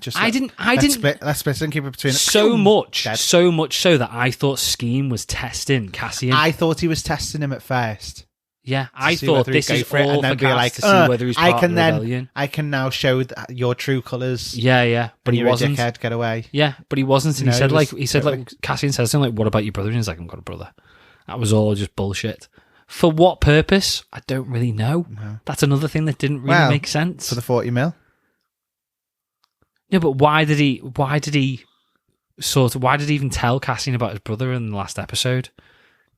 just... I didn't... Let's split and keep it between... So much Dead. so that I thought Scheme was testing Cassian. I thought he was testing him at first. Yeah, I see thought whether he'd this go is for it, all and then for be Cass like, to see whether he's part of the rebellion. I can now show your true colours. Yeah, but he You're wasn't. a dickhead, get away. Yeah, but he wasn't. And No, he said, totally. Cassian says to him, like, what about your brother? And he's like, I've got a brother. That was all just bullshit. For what purpose? I don't really know. No. That's another thing that didn't really make sense. For the 40 mil. No, but why did he even tell Cassian about his brother in the last episode?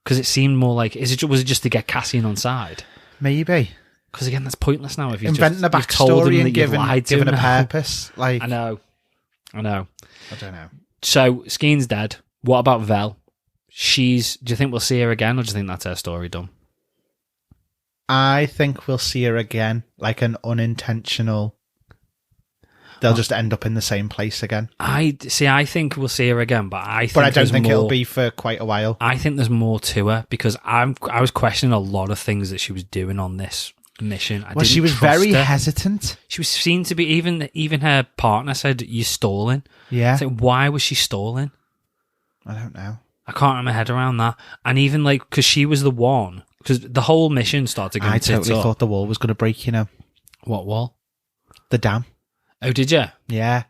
Because it seemed more like, was it just to get Cassian on side? Maybe. Because again, that's pointless now. If you've inventing a you've told backstory him and that you've lied to given him a now. purpose. Like I know. I don't know. So Skeen's dead. What about Vel? Do you think we'll see her again, or do you think that's her story done? I think we'll see her again, like an unintentional. They'll just end up in the same place again. I think we'll see her again, but I don't think it'll be for quite a while. I think there's more to her because I was questioning a lot of things that she was doing on this mission. She was very hesitant. She was seen to be even her partner said, "You're stalling." Yeah. So why was she stalling? I don't know. I can't wrap my head around that. And even like because she was the one, because the whole mission started going. I totally thought the wall was going to break. What wall? The dam. Oh, did you? Yeah.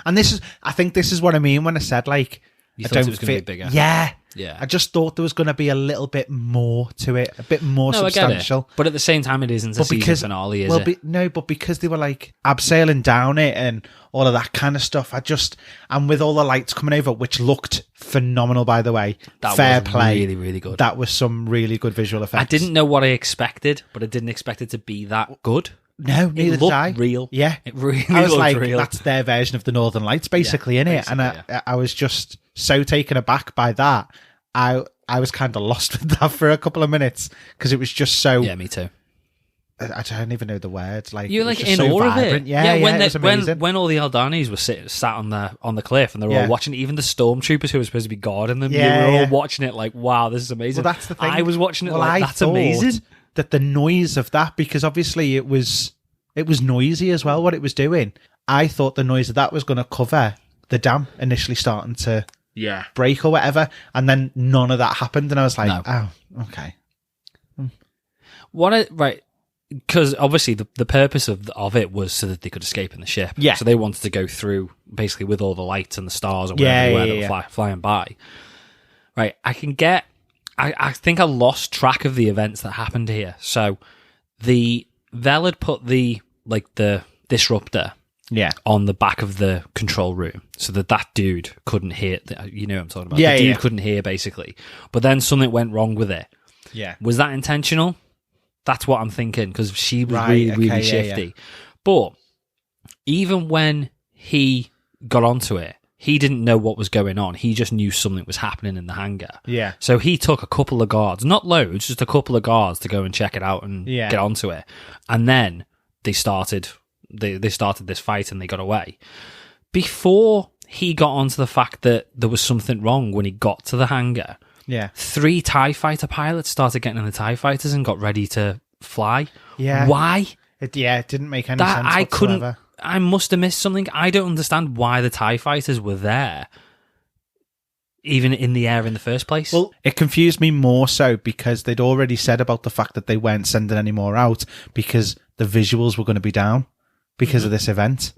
And I think this is what I mean when I said, like, you thought it was going to be bigger. Yeah. Yeah. I just thought there was going to be a little bit more to it, a bit more substantial. I get it. But at the same time, it isn't a season finale, is it? No, but because they were like abseiling down it and all of that kind of stuff, and with all the lights coming over, which looked phenomenal, by the way. That fair was play. Really, really good. That was some really good visual effects. I didn't know what I expected, but I didn't expect it to be that good. No, neither did I. Real. Yeah. It really I was like, real. that's their version of the Northern Lights, basically, innit? And I was just so taken aback by that. I was kind of lost with that for a couple of minutes because it was just so... Yeah, me too. I don't even know the words. Like, you're like in so awe vibrant. of it. Yeah, when it was amazing. when all the Eldanis were sat on the cliff and they were all watching, even the stormtroopers who were supposed to be guarding them, they were all watching it like, wow, this is amazing. Well, that's the thing. I was watching it that's thought amazing. That the noise of that, because obviously it was noisy as well, what it was doing. I thought the noise of that was going to cover the dam initially starting to break or whatever, and then none of that happened, and I was like, oh, okay. Because obviously the purpose of it was so that they could escape in the ship. Yeah. So they wanted to go through basically with all the lights and the stars or whatever they were flying by. Right. I think I lost track of the events that happened here. So Vel had put the disruptor on the back of the control room so that dude couldn't hear. You know what I'm talking about. The dude couldn't hear, basically. But then something went wrong with it. Yeah. Was that intentional? That's what I'm thinking, because she was really shifty. Yeah. But even when he got onto it, he didn't know what was going on. He just knew something was happening in the hangar. Yeah. So he took a couple of guards, not loads, just a couple of guards to go and check it out and get onto it. And then they started this fight and they got away. Before he got onto the fact that there was something wrong when he got to the hangar, 3 TIE fighter pilots started getting in the TIE fighters and got ready to fly. Yeah. Why? It didn't make any sense whatsoever. I must have missed something. I don't understand why the TIE fighters were there, even in the air in the first place. Well, it confused me more so because they'd already said about the fact that they weren't sending any more out because the visuals were going to be down because of this event.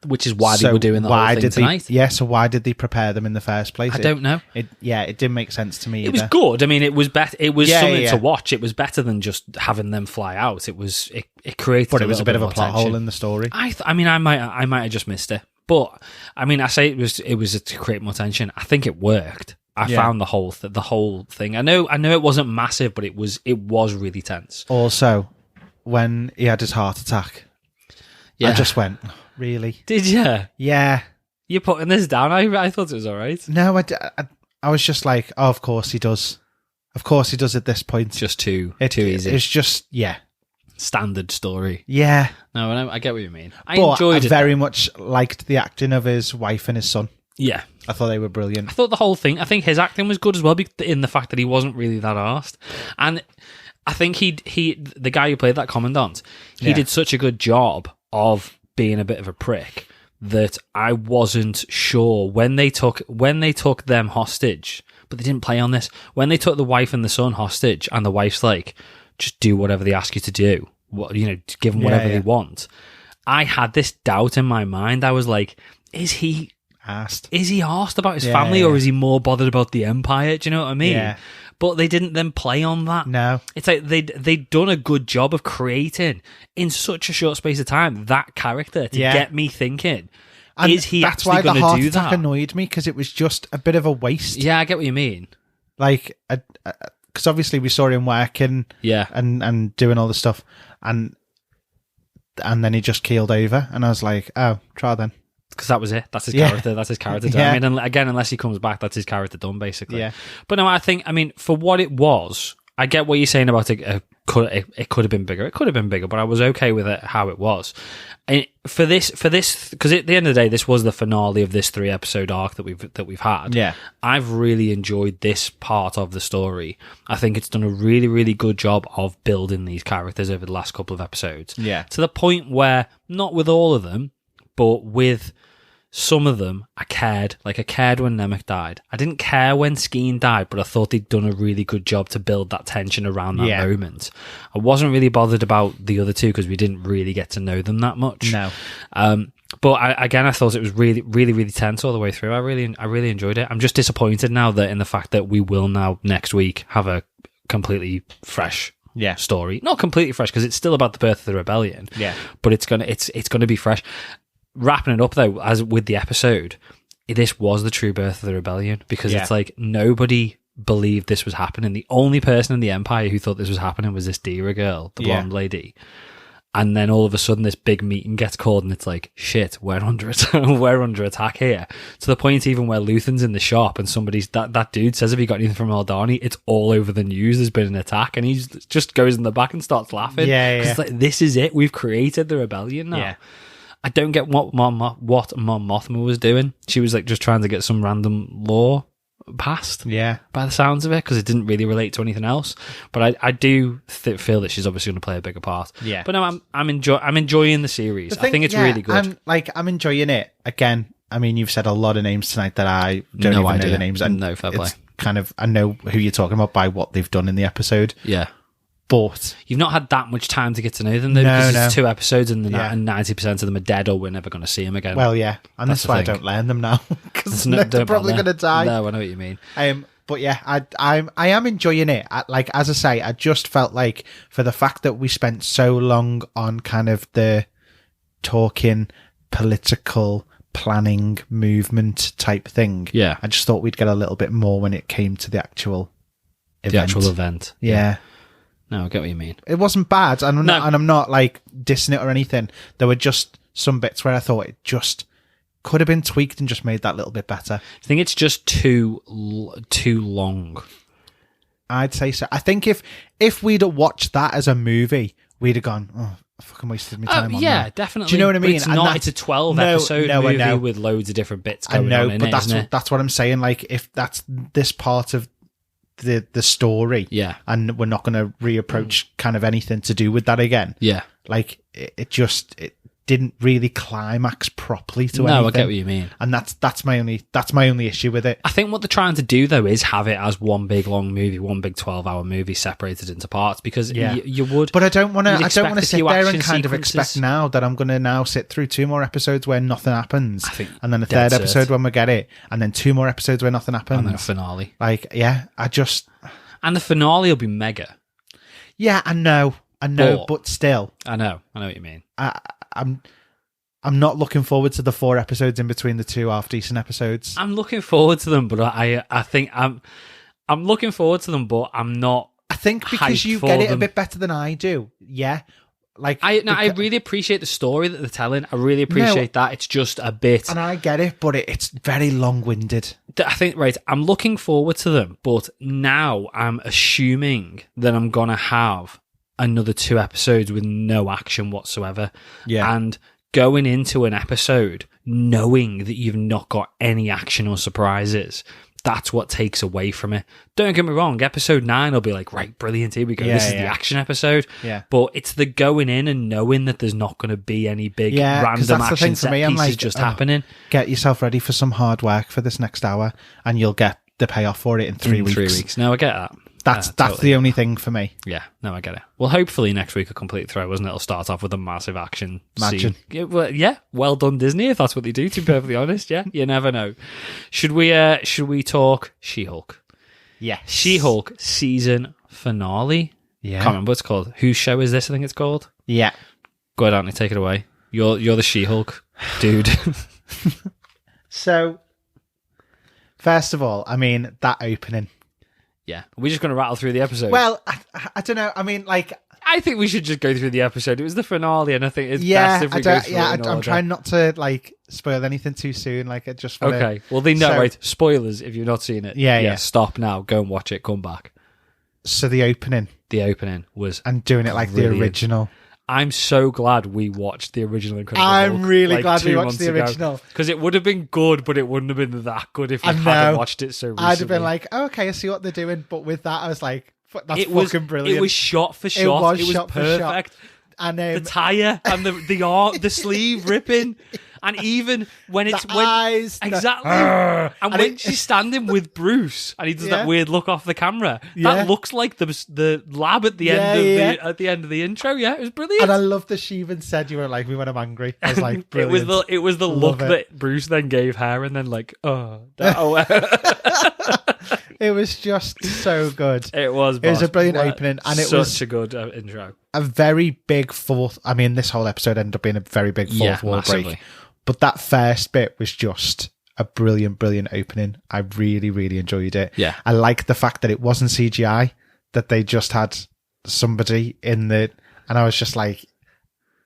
Which is why they were doing the whole thing tonight. So why did they prepare them in the first place? I don't know. It didn't make sense to me either. It was good. I mean, it was better. It was something to watch. It was better than just having them fly out. It created. But it was a bit of a plot hole in the story. I might have just missed it. But I mean, I say it was to create more tension. I think it worked. I found the whole thing. I know it wasn't massive, but it was really tense. Also, when he had his heart attack, I just went, really? Did you? Yeah. You're putting this down? I thought it was all right. No, I was just like, oh, of course he does. Of course he does at this point. Just too easy. It's just, standard story. Yeah. No, I get what you mean. I enjoyed it. I very much liked the acting of his wife and his son. Yeah. I thought they were brilliant. I thought the whole thing, I think his acting was good as well in the fact that he wasn't really that arsed. And I think the guy who played that commandant, he did such a good job of being a bit of a prick that I wasn't sure when they took them hostage, but they didn't play on this. When they took the wife and the son hostage and the wife's like, just do whatever they ask you to do, give them whatever they want. I had this doubt in my mind. I was like, is he asked about his family or is he more bothered about the Empire? Do you know what I mean? Yeah. But they didn't then play on that. No. It's like they'd done a good job of creating, in such a short space of time, that character to get me thinking, and is he actually going to do that? That's why the heart attack annoyed me, because it was just a bit of a waste. Yeah, I get what you mean. Like, because obviously we saw him working, and doing all the stuff, and then he just keeled over, and I was like, oh, try then. Because that was it. That's his character. That's his character done. Yeah. I mean, again, unless he comes back, that's his character done, basically. Yeah. But no, I mean, for what it was, I get what you're saying about it. It could have been bigger. It could have been bigger, but I was okay with it how it was. And for this, because at the end of the day, this was the finale of this 3-episode arc that we've had. Yeah. I've really enjoyed this part of the story. I think it's done a really, really good job of building these characters over the last couple of episodes. Yeah. To the point where, not with all of them, but with some of them, I cared. Like, I cared when Nemec died. I didn't care when Skeen died, but I thought they'd done a really good job to build that tension around that moment. I wasn't really bothered about the other two because we didn't really get to know them that much. No. But I thought it was really, really, really tense all the way through. I really enjoyed it. I'm just disappointed now that in the fact that we will now next week have a completely fresh story. Not completely fresh because it's still about the birth of the rebellion. Yeah. But it's gonna be fresh. Wrapping it up though, as with the episode, this was the true birth of the rebellion because it's like nobody believed this was happening. The only person in the Empire who thought this was happening was this Dira girl, the blonde lady. And then all of a sudden this big meeting gets called and it's like, shit, we're under attack here. To the point even where Luthen's in the shop and that dude says, have you got anything from Aldani? It's all over the news. There's been an attack and he just goes in the back and starts laughing. Yeah. It's like, this is it. We've created the rebellion now. Yeah. I don't get what Mon Mothma was doing. She was like just trying to get some random law passed. Yeah. By the sounds of it, because it didn't really relate to anything else. But I do feel that she's obviously going to play a bigger part. Yeah. But no, I'm enjoying the series. I think it's really good. I'm enjoying it. Again, I mean, you've said a lot of names tonight that I don't even know the names. And no, fair play. It's kind of, I know who you're talking about by what they've done in the episode. Yeah. But you've not had that much time to get to know them though, because it's 2 episodes and 90% of them are dead or we're never going to see them again. Well, yeah, and that's why I don't learn them now because they're probably going to die. No, I know what you mean. But yeah, I am enjoying it. Like as I say, I just felt like for the fact that we spent so long on kind of the talking political planning movement type thing. Yeah, I just thought we'd get a little bit more when it came to the actual event. Yeah. No, I get what you mean. It wasn't bad, and I'm not like dissing it or anything. There were just some bits where I thought it just could have been tweaked and just made that little bit better. I think it's just too long. I'd say so. I think if we'd have watched that as a movie, we'd have gone, oh, I fucking wasted my time on that. Definitely. Do you know what I mean? It's a 12-episode movie with loads of different bits going on in it, but that's what I'm saying. Like, if that's this part of the story, and we're not going to reapproach kind of anything to do with that again. Yeah, like it didn't really climax properly to anything. No, I get what you mean, and that's my only issue with it. I think what they're trying to do though is have it as one big long movie, one big 12-hour movie separated into parts because you would. But I don't want to sit there and kind of expect now that I'm going to now sit through 2 more episodes where nothing happens, and then a 3rd episode when we get it, and then 2 more episodes where nothing happens, and then a finale. Like, and the finale will be mega. Yeah, I know, but still, I know what you mean. I'm not looking forward to the 4 episodes in between the 2 half-decent episodes. I'm looking forward to them, but I think I'm looking forward to them, but I'm not. I think because you get it a bit better than I do. Yeah. Like I really appreciate the story that they're telling. I really appreciate that. It's just a bit, and I get it, but it's very long-winded. I think I'm looking forward to them, but now I'm assuming that I'm gonna have another 2 episodes with no action whatsoever. Yeah, and going into an episode knowing that you've not got any action or surprises. That's what takes away from it. Don't get me wrong, episode 9 will be like, right, brilliant, here we go. This is the action episode. Yeah. But it's the going in and knowing that there's not going to be any big random action set pieces just happening. Get yourself ready for some hard work for this next hour and you'll get the payoff for it in 3 weeks. 3 weeks. No, I get that. That's totally the only thing for me. Yeah, no, I get it. Well, hopefully next week a complete throw, isn't it? It'll start off with a massive action scene. Yeah, well done, Disney, if that's what they do, to be perfectly honest. Yeah, you never know. Should we talk She-Hulk? Yes. She-Hulk season finale? Yeah. Can't remember what it's called. Whose show is this, I think it's called? Yeah. Go ahead, Anthony, take it away. You're the She-Hulk dude. So, first of all, I mean, that opening. Yeah. We're just going to rattle through the episode. Well, I don't know. I mean, like, I think we should just go through the episode. It was the finale, and I think it's yeah, best if we go through it in I'm order. trying not to like spoil anything too soon. Like, I just wanna, Okay. Well, they know, So- right? Spoilers if you've not seen it. Yeah, yeah. Stop now. Go and watch it. Come back. So the opening The opening was. and doing it like Brilliant. the original. I'm so glad we watched the original Incredible I'm Hulk, really like, glad we 2 watched months the ago. original. Because it would have been good, but it wouldn't have been that good if we I hadn't know. watched it so recently. I'd have been like, oh, okay, I see what they're doing. But with that, I was like, that's it was fucking brilliant. It was shot for shot. It was shot for shot. perfect. And The tire and the arm, the sleeve ripping, and even when it's the when eyes, exactly, and and when she's standing with Bruce and he does Yeah. that weird look off the camera, Yeah. that looks like the lab at the end of at the end of the intro. Yeah, it was brilliant. And I love that she even said you were like, we when I'm angry. I was like, brilliant. it was the Love look it. that Bruce then gave her, and then like, It was just so good. it was. It was a boss. brilliant What- opening, and it such was a good intro. a very big fourth. I mean, this whole episode ended up being a very big fourth wall massively. break. But that first bit was just a brilliant, brilliant opening. I really, really enjoyed it. Yeah. I like the fact that it wasn't CGI, that they just had somebody in the, and I was just like,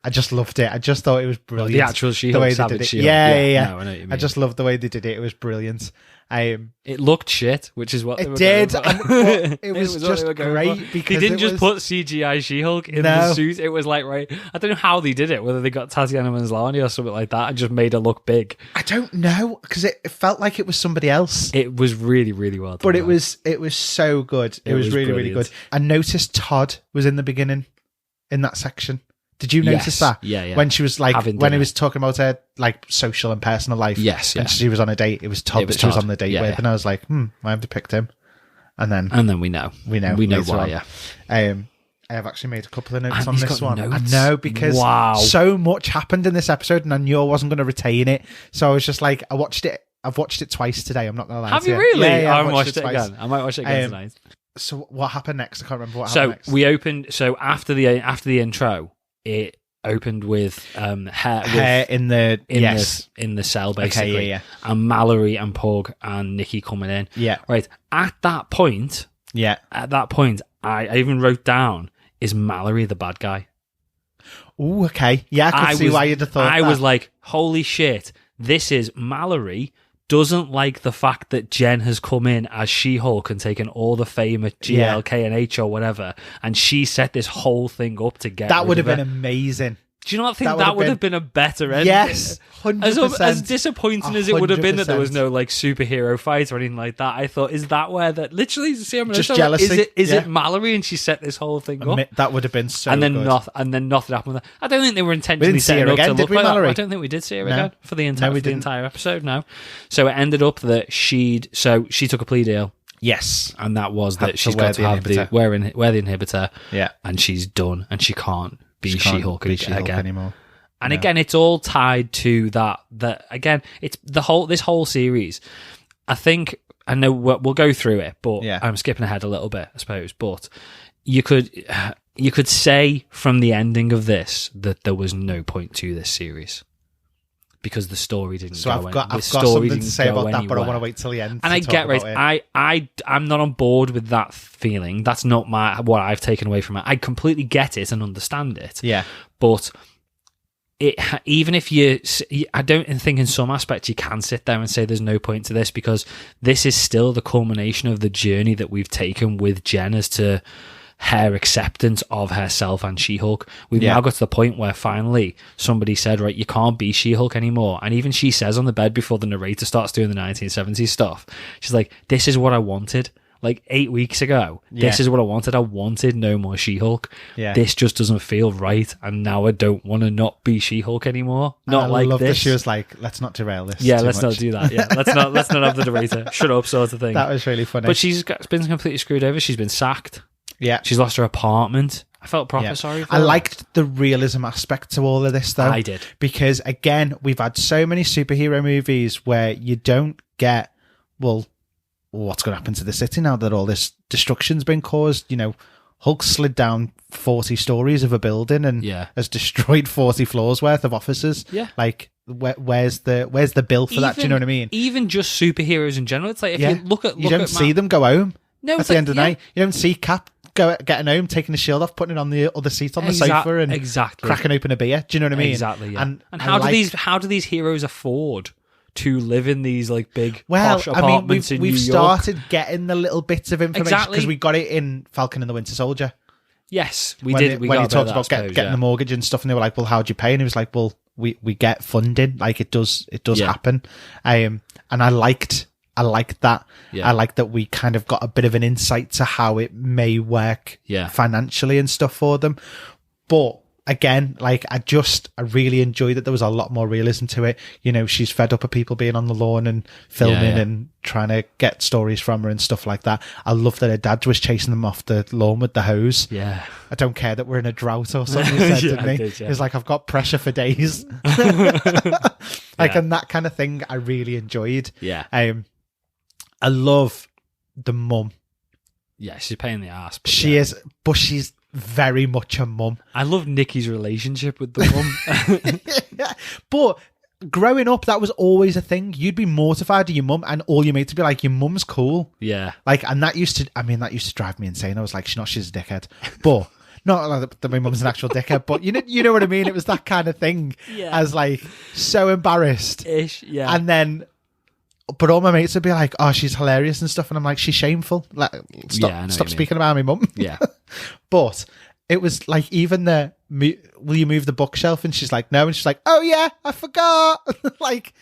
I just loved it. I just thought it was brilliant. The actual She-Hulk, the way they Savage did it. She-Hulk. Yeah. No, I know what you mean. I just loved the way they did it. It was brilliant. It looked shit, which is what they It were did, going for. and it was what just they were going great for. because they didn't it just was- put CGI She-Hulk in the No. suit. It was like, right, I don't know how they did it, whether they got Tatiana Maslany or something like that and just made her look big. I don't know, because it felt like it was somebody else. It was really, really well done. But it though. was so good. It was was really, really brilliant. good. I noticed Todd was in the beginning in that section. Did you notice Yes. that? Yeah. When she was like, Having when he dinner. was talking about her like social and personal life. Yes, And yeah. she was on a date. It was Todd It was that she was Todd. on the date Yeah, with. yeah. And I was like, I have to pick him. And then And then we know. we know later why. on. I have actually made a couple of notes And on he's this got one. notes? I know, because Wow. so much happened in this episode and I knew I wasn't going to retain it. So I was just like, I've watched it twice today. I'm not going to lie Have to you really? Yeah, I I've haven't watched it twice. again. I might watch it again Um, tonight. So what happened next? I can't remember what So happened next. we opened. So after the intro, it opened with Hair in the in the cell basically. Okay, yeah. And Mallory and Pug and Nikki coming in. Yeah. Right. At that point, Yeah. I even wrote down, is Mallory the bad guy? Oh, okay. Yeah, I could see why you'd have thought I that. was like, holy shit, this is Mallory doesn't like the fact that Jen has come in as She-Hulk and taken all the fame at GLK and H or whatever, and she set this whole thing up to get that rid would have of been it. amazing. Do you not think that that would would have have been a better ending? Yes, 100%. As disappointing as it would have been that there was 100%. no like superhero fight or anything like that, I thought, is that where that literally Just jealousy, Is yeah. it Mallory and she set this whole thing up? That would have been so and then good. nothing happened with that. I don't think they were intentionally didn't see her setting up again, to did look we, like that. Mallory? I don't think we did see her No. again for the entire No, we for the didn't. entire episode. No, so it ended up that she took a plea deal, Yes. and that was that Had to she's wear got to the have inhibitor. wear the inhibitor, Yeah. and she's done, and she can't be She can't She-Hulk be She-Hulk again. anymore. And No. again, it's all tied to that again, it's this whole series. I think, I know we'll go through it, but Yeah. I'm skipping ahead a little bit, I suppose. But you could say from the ending of this that there was no point to this series because the story didn't. So go I've got the something story to didn't say go about that, but I anywhere. want to wait till the end. And to I talk get about right. I'm not on board with that feeling. That's not what I've taken away from it. I completely get it and understand it. Yeah. But even if I don't think in some aspects you can sit there and say there's no point to this, because this is still the culmination of the journey that we've taken with Jen as to her acceptance of herself and She-Hulk. We've now got to the point where finally somebody said, right, you can't be She-Hulk anymore. And even she says on the bed before the narrator starts doing the 1970s stuff, she's like, this is what I wanted. Like 8 weeks ago, this is what I wanted. I wanted no more She-Hulk. Yeah. This just doesn't feel right, and now I don't want to not be She-Hulk anymore. Not I like love this. that she was like, let's not derail this. Yeah, too let's much. not do that. Yeah, let's not have the narrator. Shut up, sort of thing. That was really funny. But she's been completely screwed over. She's been sacked. yeah. She's lost her apartment. I felt proper Yeah. sorry for I her. liked the realism aspect to all of this, though. I did. Because, again, we've had so many superhero movies where you don't get, well, what's going to happen to the city now that all this destruction's been caused? You know, Hulk slid down 40 stories of a building and has destroyed 40 floors worth of offices. Yeah. Like, where's the bill for that? Do you know what I mean? Even just superheroes in general. It's like, if you look at... You don't see them go home. No, at it's the like, end of the yeah. night. You don't see Cap getting home, taking his shield off, putting it on the other seat on the sofa, and cracking open a beer. Do you know what I mean? Exactly. Yeah. And I how do these heroes afford to live in these like big posh I mean, apartments in New we've York? started getting the little bits of information because Exactly. we got it in Falcon and the Winter Soldier. Yes, we when did. When he talked about getting the mortgage and stuff, and they were like, "Well, how do you pay?" And he was like, "Well, we get funding. Like it does happen." And I liked that. Yeah. I like that we kind of got a bit of an insight to how it may work financially and stuff for them. But again, like I really enjoyed that there was a lot more realism to it. You know, she's fed up of people being on the lawn and filming and trying to get stories from her and stuff like that. I love that her dad was chasing them off the lawn with the hose. Yeah. I don't care that we're in a drought or something, he said, didn't he? Did, yeah. He's like, I've got pressure for days. And that kind of thing I really enjoyed. Yeah. I love the mum. Yeah, she's a pain in the ass. But she is, but she's very much a mum. I love Nikki's relationship with the mum. But growing up, that was always a thing. You'd be mortified of your mum, and all your mates would be like, "Your mum's cool." Yeah, like, and that used to drive me insane. I was like, she's a dickhead," but not like that my mum's an actual dickhead. But you know what I mean. It was that kind of thing. Yeah, I was like so embarrassed. Ish. Yeah, and then. But all my mates would be like, "Oh, she's hilarious and stuff," and I'm like, "She's shameful. Like, stop speaking about my mum." Yeah, but it was like even will you move the bookshelf? And she's like, no, and she's like, oh yeah, I forgot. Like,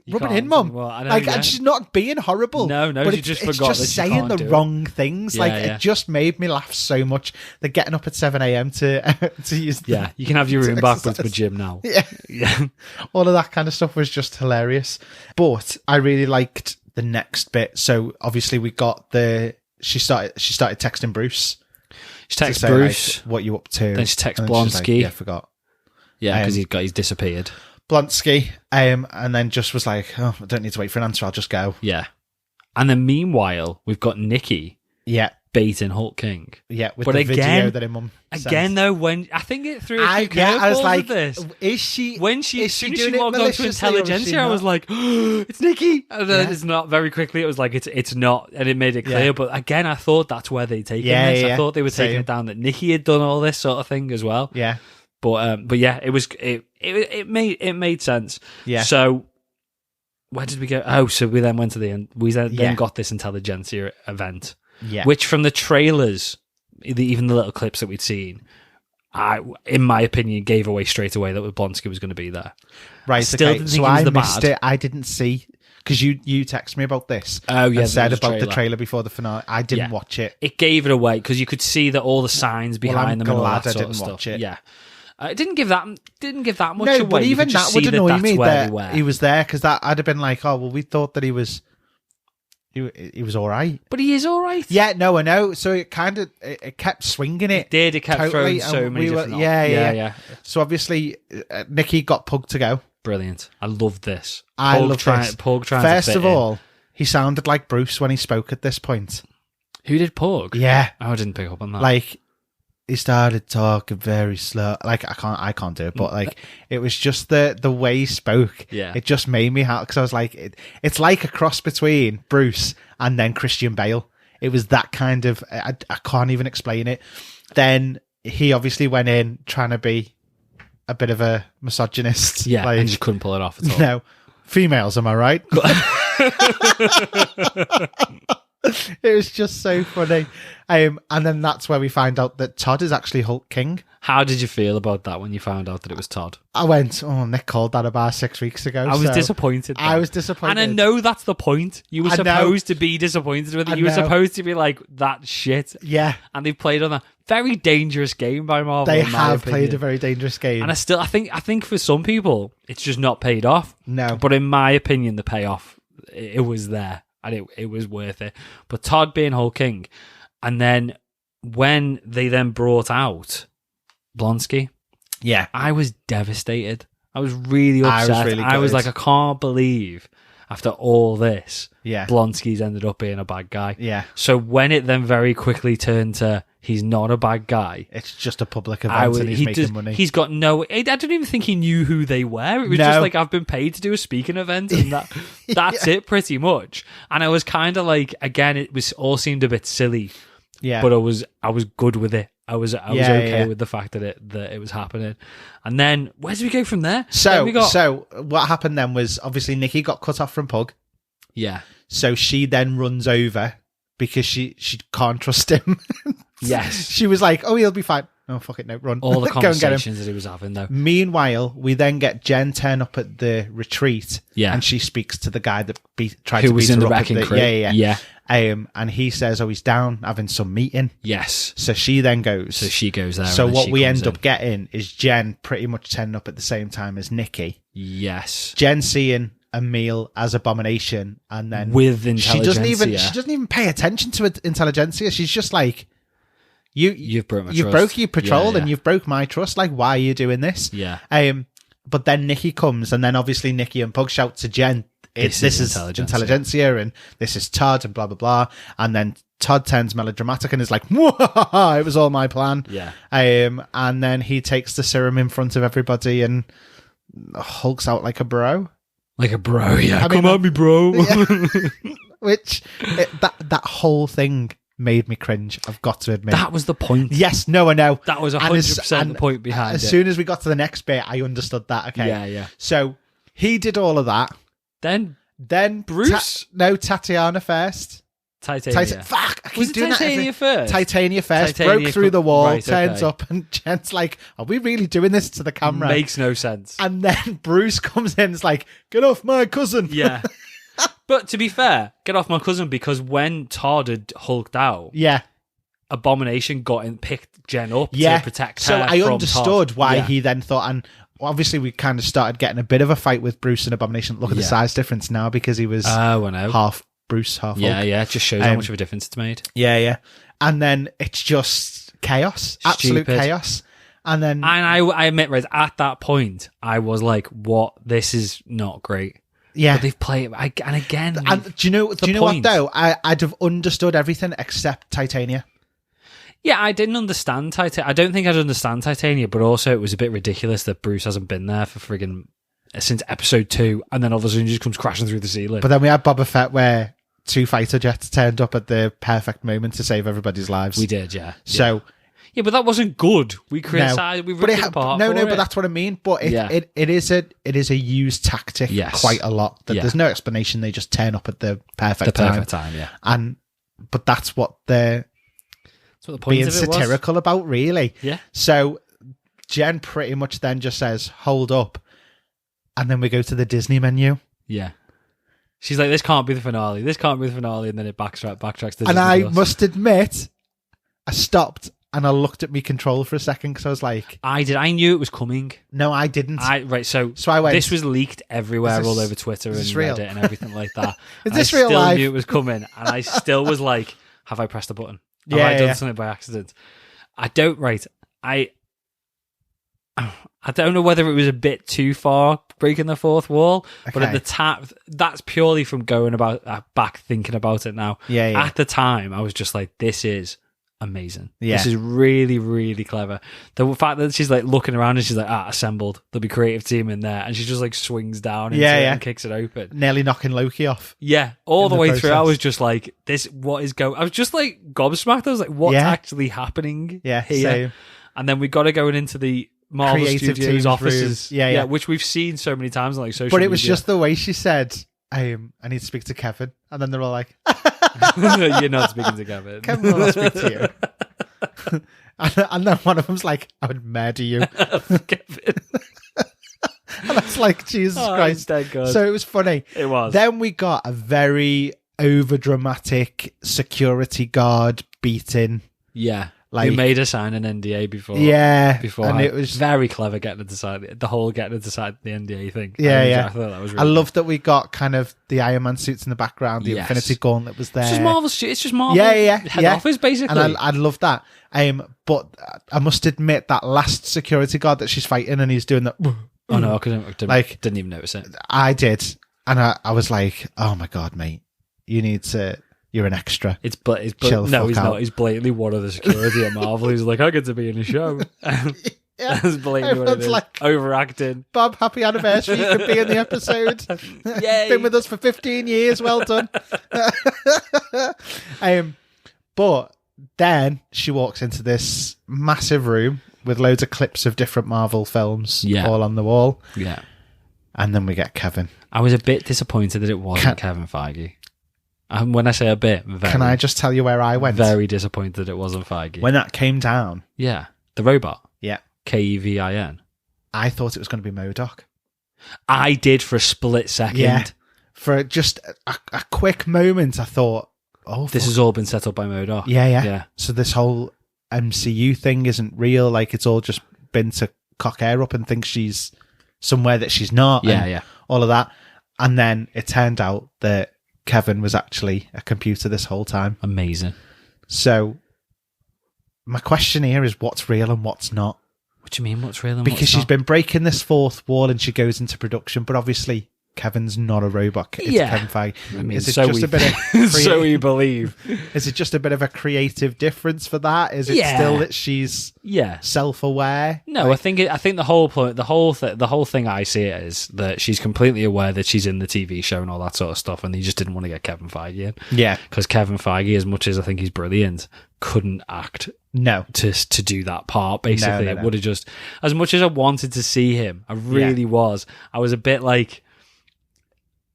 rub it in, mum. And she's not being horrible. No, but she just forgot. It's just saying the wrong things. It just made me laugh so much. They're getting up at 7 a.m. to use. Yeah, you can have your room back, but it's a gym now. Yeah. All of that kind of stuff was just hilarious. But I really liked the next bit. So obviously we got she started texting Bruce. She texts Bruce. Like, what you up to? Then she texts Blonsky. Like, yeah, forgot. Yeah, because he's disappeared. Blonsky, and then just was like, oh, I don't need to wait for an answer. I'll just go. Yeah. And then meanwhile, we've got Nikki. Yeah. Baiting Hulk King. Yeah, with the video that her mum sent. Again, though, when I think it threw a few curveballs I was like, this. Is she? When she, as soon as she doing logged on to Intelligentsia, I was like, oh, it's Nikki. And then it's not. Very quickly, it was like, it's not. And it made it clear. But again, I thought that's where they'd taken this. I thought they were taking it down that Nikki had done all this sort of thing as well. Yeah. But yeah, it made sense. Yeah. So where did we go? Oh, so we then went to the end. We then got this Intelligentsia event. Yeah. Which from the trailers, even the little clips that we'd seen, in my opinion, gave away straight away that Blonsky was going to be there. Right. I still didn't think so he was I the missed bad. it. I didn't see because you texted me about this. Oh yeah, and said about the trailer before the finale. I didn't watch it. It gave it away because you could see that all the signs behind them and all that I sort didn't of watch stuff. it. Yeah. It didn't give that much no, away. But even that would annoy me that he was there because I'd have been like, oh well, we thought that he was all right, but he is all right. Yeah, no, I know. So it kind of it kept swinging it. It kept throwing so many different. Yeah. So obviously, Nikki got Pug to go. Brilliant. I love this. I love this. Pug trying First to fit of all, he sounded like Bruce when he spoke at this point. Who did Pug? Yeah. Oh, I didn't pick up on that. Like, he started talking very slow. Like, I can't do it, but like, it was just the way he spoke. Yeah. It just made me because I was like, it's like a cross between Bruce and then Christian Bale. It was that kind of, I can't even explain it. Then he obviously went in trying to be a bit of a misogynist. Yeah, like, and just couldn't pull it off at all. No. Females, am I right? It was just so funny. And then that's where we find out that Todd is actually Hulk King. How did you feel about that when you found out that it was Todd? I went, oh, Nick called that about 6 weeks ago. I was disappointed. I was disappointed. And I know that's the point. You were supposed to be disappointed with it. You were supposed to be like, that shit. Yeah. And they played on a very dangerous game by Marvel. They have played a very dangerous game. And I think for some people, it's just not paid off. No. But in my opinion, the payoff, it was there. And it was worth it. But Todd being Hulk King, and then when they then brought out Blonsky, yeah, I was devastated. I was really upset. I was like, I can't believe after all this, Yeah. Blonsky's ended up being a bad guy. Yeah. So when it then very quickly turned to he's not a bad guy, It's just a public event and he's making money. He's got no. I don't even think he knew who they were. It was just like, I've been paid to do a speaking event, and that's it, pretty much. And I was kind of like, again, it was all seemed a bit silly. Yeah. But I was good with it. I was okay with the fact that it was happening. And then where do we go from there? So what happened then was obviously Nikki got cut off from Pug. Yeah. So she then runs over because she can't trust him. Yes. She was like, "Oh, he'll be fine." Oh, fuck it, no, run. All the Go and get him. conversations that he was having, though. Meanwhile, we then get Jen turn up at the retreat, and she speaks to the guy that tried to beat was in her the up wrecking crew. Yeah. And he says, "Oh, he's down having some meeting." Yes. So she then goes. So she goes there. So and what she we comes end in. up getting is Jen pretty much turning up at the same time as Nikki. Yes. Jen seeing Emil as Abomination, and then with intelligentsia. She doesn't even pay attention to intelligentsia. She's just like, You've broke my trust. Broke your patrol and you've broke my trust. Like, why are you doing this? Yeah. But then Nikki comes, and then obviously Nikki and Pug shout to Jen, this is intelligentsia, and this is Todd, and blah, blah, blah. And then Todd turns melodramatic and is like, it was all my plan. Yeah. And then he takes the serum in front of everybody and hulks out like a bro. Like a bro, yeah. Come on, me bro. Yeah. Which, that whole thing made me cringe, I've got to admit. That was the point. Yes, no, I know. That was 100% the point behind it. As soon as we got to the next bit, I understood that. Okay. Yeah. So he did all of that. Then Bruce? Tatiana first. Titania. Fuck! I keep Was doing Titania first? Titania first. Broke through the wall, turns up, and Jen's like, "Are we really doing this to the camera?" Makes no sense. And then Bruce comes in and is like, "Get off my cousin." Yeah. But to be fair, get off my cousin, because when Todd had hulked out, Abomination got and picked Jen up to protect her. So I from understood Todd. why he then thought, and obviously we kind of started getting a bit of a fight with Bruce and Abomination. Look at the size difference now, because he was half Bruce, half Hulk. Yeah, it just shows how much of a difference it's made. Yeah. And then it's just chaos, absolute chaos. And I admit, right at that point, I was like, "What? This is not great." Yeah, but they've played and again. And do you know what though? I'd have understood everything except Titania. Yeah, I didn't understand Titania. I don't think I'd understand Titania, but also it was a bit ridiculous that Bruce hasn't been there for friggin' since episode 2, and then all of a sudden he just comes crashing through the ceiling. But then we had Boba Fett, where 2 fighter jets turned up at the perfect moment to save everybody's lives. We did, yeah. So. Yeah, but that wasn't good. We criticised. We ripped it apart. But that's what I mean. But it is a used tactic quite a lot. There's no explanation. They just turn up at the perfect time. Yeah. But that's what they're being satirical about, really. Yeah. So Jen pretty much then just says, "Hold up," and then we go to the Disney menu. Yeah. She's like, "This can't be the finale. This can't be the finale," and then it backtracks. To and I must admit, I stopped. And I looked at my control for a second because I was like... I did. I knew it was coming. No, I didn't. So I went... This was leaked everywhere, all over Twitter and Reddit and everything like that. Is this real life? I still knew it was coming. And I still was like, have I pressed a button? Have I done something by accident? I don't... Right. I don't know whether it was a bit too far breaking the fourth wall, but at the time, that's purely from going back thinking about it now. Yeah. At the time, I was just like, this is... amazing. Yeah. This is really, really clever. The fact that she's like looking around and she's like, assembled. There'll be creative team in there. And she just like swings down into it and kicks it open. Nearly knocking Loki off. Yeah. All the way through, I was just like, what is going... I was just like gobsmacked. I was like, what's actually happening here? Same. And then we got to go into the Marvel creative Studios offices. Yeah, which we've seen so many times on like social media. But it was just the way she said, I need to speak to Kevin. And then they're all like... You're not speaking to Kevin. Kevin will not speak to you. and then one of them's like, I would murder you. Kevin. And I was like, Jesus Christ. So it was funny. It was. Then we got a very overdramatic security guard beating. Yeah. Like, we made her sign an NDA before. Yeah. And it was very clever getting her to sign the whole getting her to sign the NDA thing. Yeah. I thought that was really I love that we got kind of the Iron Man suits in the background, the Infinity Gauntlet was there. It's just Marvel. It's just Marvel. Head office, basically. And I love that. But I must admit that last security guard that she's fighting and he's doing that. Oh no, I didn't even notice it. I did. And I was like, oh my God, mate, you're an extra. Chill no, he's out. not. He's blatantly one of the security at Marvel. He's like, I get to be in a show. Yeah. That's blatantly what it Everyone's is. like, Overacting. Bob, happy anniversary. You could be in the episode. Yay. Been with us for 15 years. Well done. But then she walks into this massive room with loads of clips of different Marvel films all on the wall. Yeah. And then we get Kevin. I was a bit disappointed that it wasn't Kevin Feige. And when I say a bit, can I just tell you where I went? Very disappointed that it wasn't Feige. When that came down. Yeah. The robot. Yeah. Kevin. I thought it was going to be MODOK. I did for a split second. Yeah. For just a quick moment, I thought, oh, this has all been set up by MODOK. Yeah. So this whole MCU thing isn't real. Like, it's all just been to cock her up and think she's somewhere that she's not. Yeah. All of that. And then it turned out that Kevin was actually a computer this whole time. Amazing. So my question here is, what's real and what's not? What do you mean, what's real and because what's she's not? been breaking this fourth wall and she goes into production, but obviously Kevin's not a robot. It's Kevin Feige. I mean, is it just a bit of so we believe. Is it just a bit of a creative difference for that? Is it still that she's self-aware? No, I think the whole point, the whole thing I see it is that she's completely aware that she's in the TV show and all that sort of stuff, and they just didn't want to get Kevin Feige in. Yeah, because Kevin Feige, as much as I think he's brilliant, couldn't act. No, to do that part. Basically, no. It would have just, as much as I wanted to see him, I really was. I was a bit like,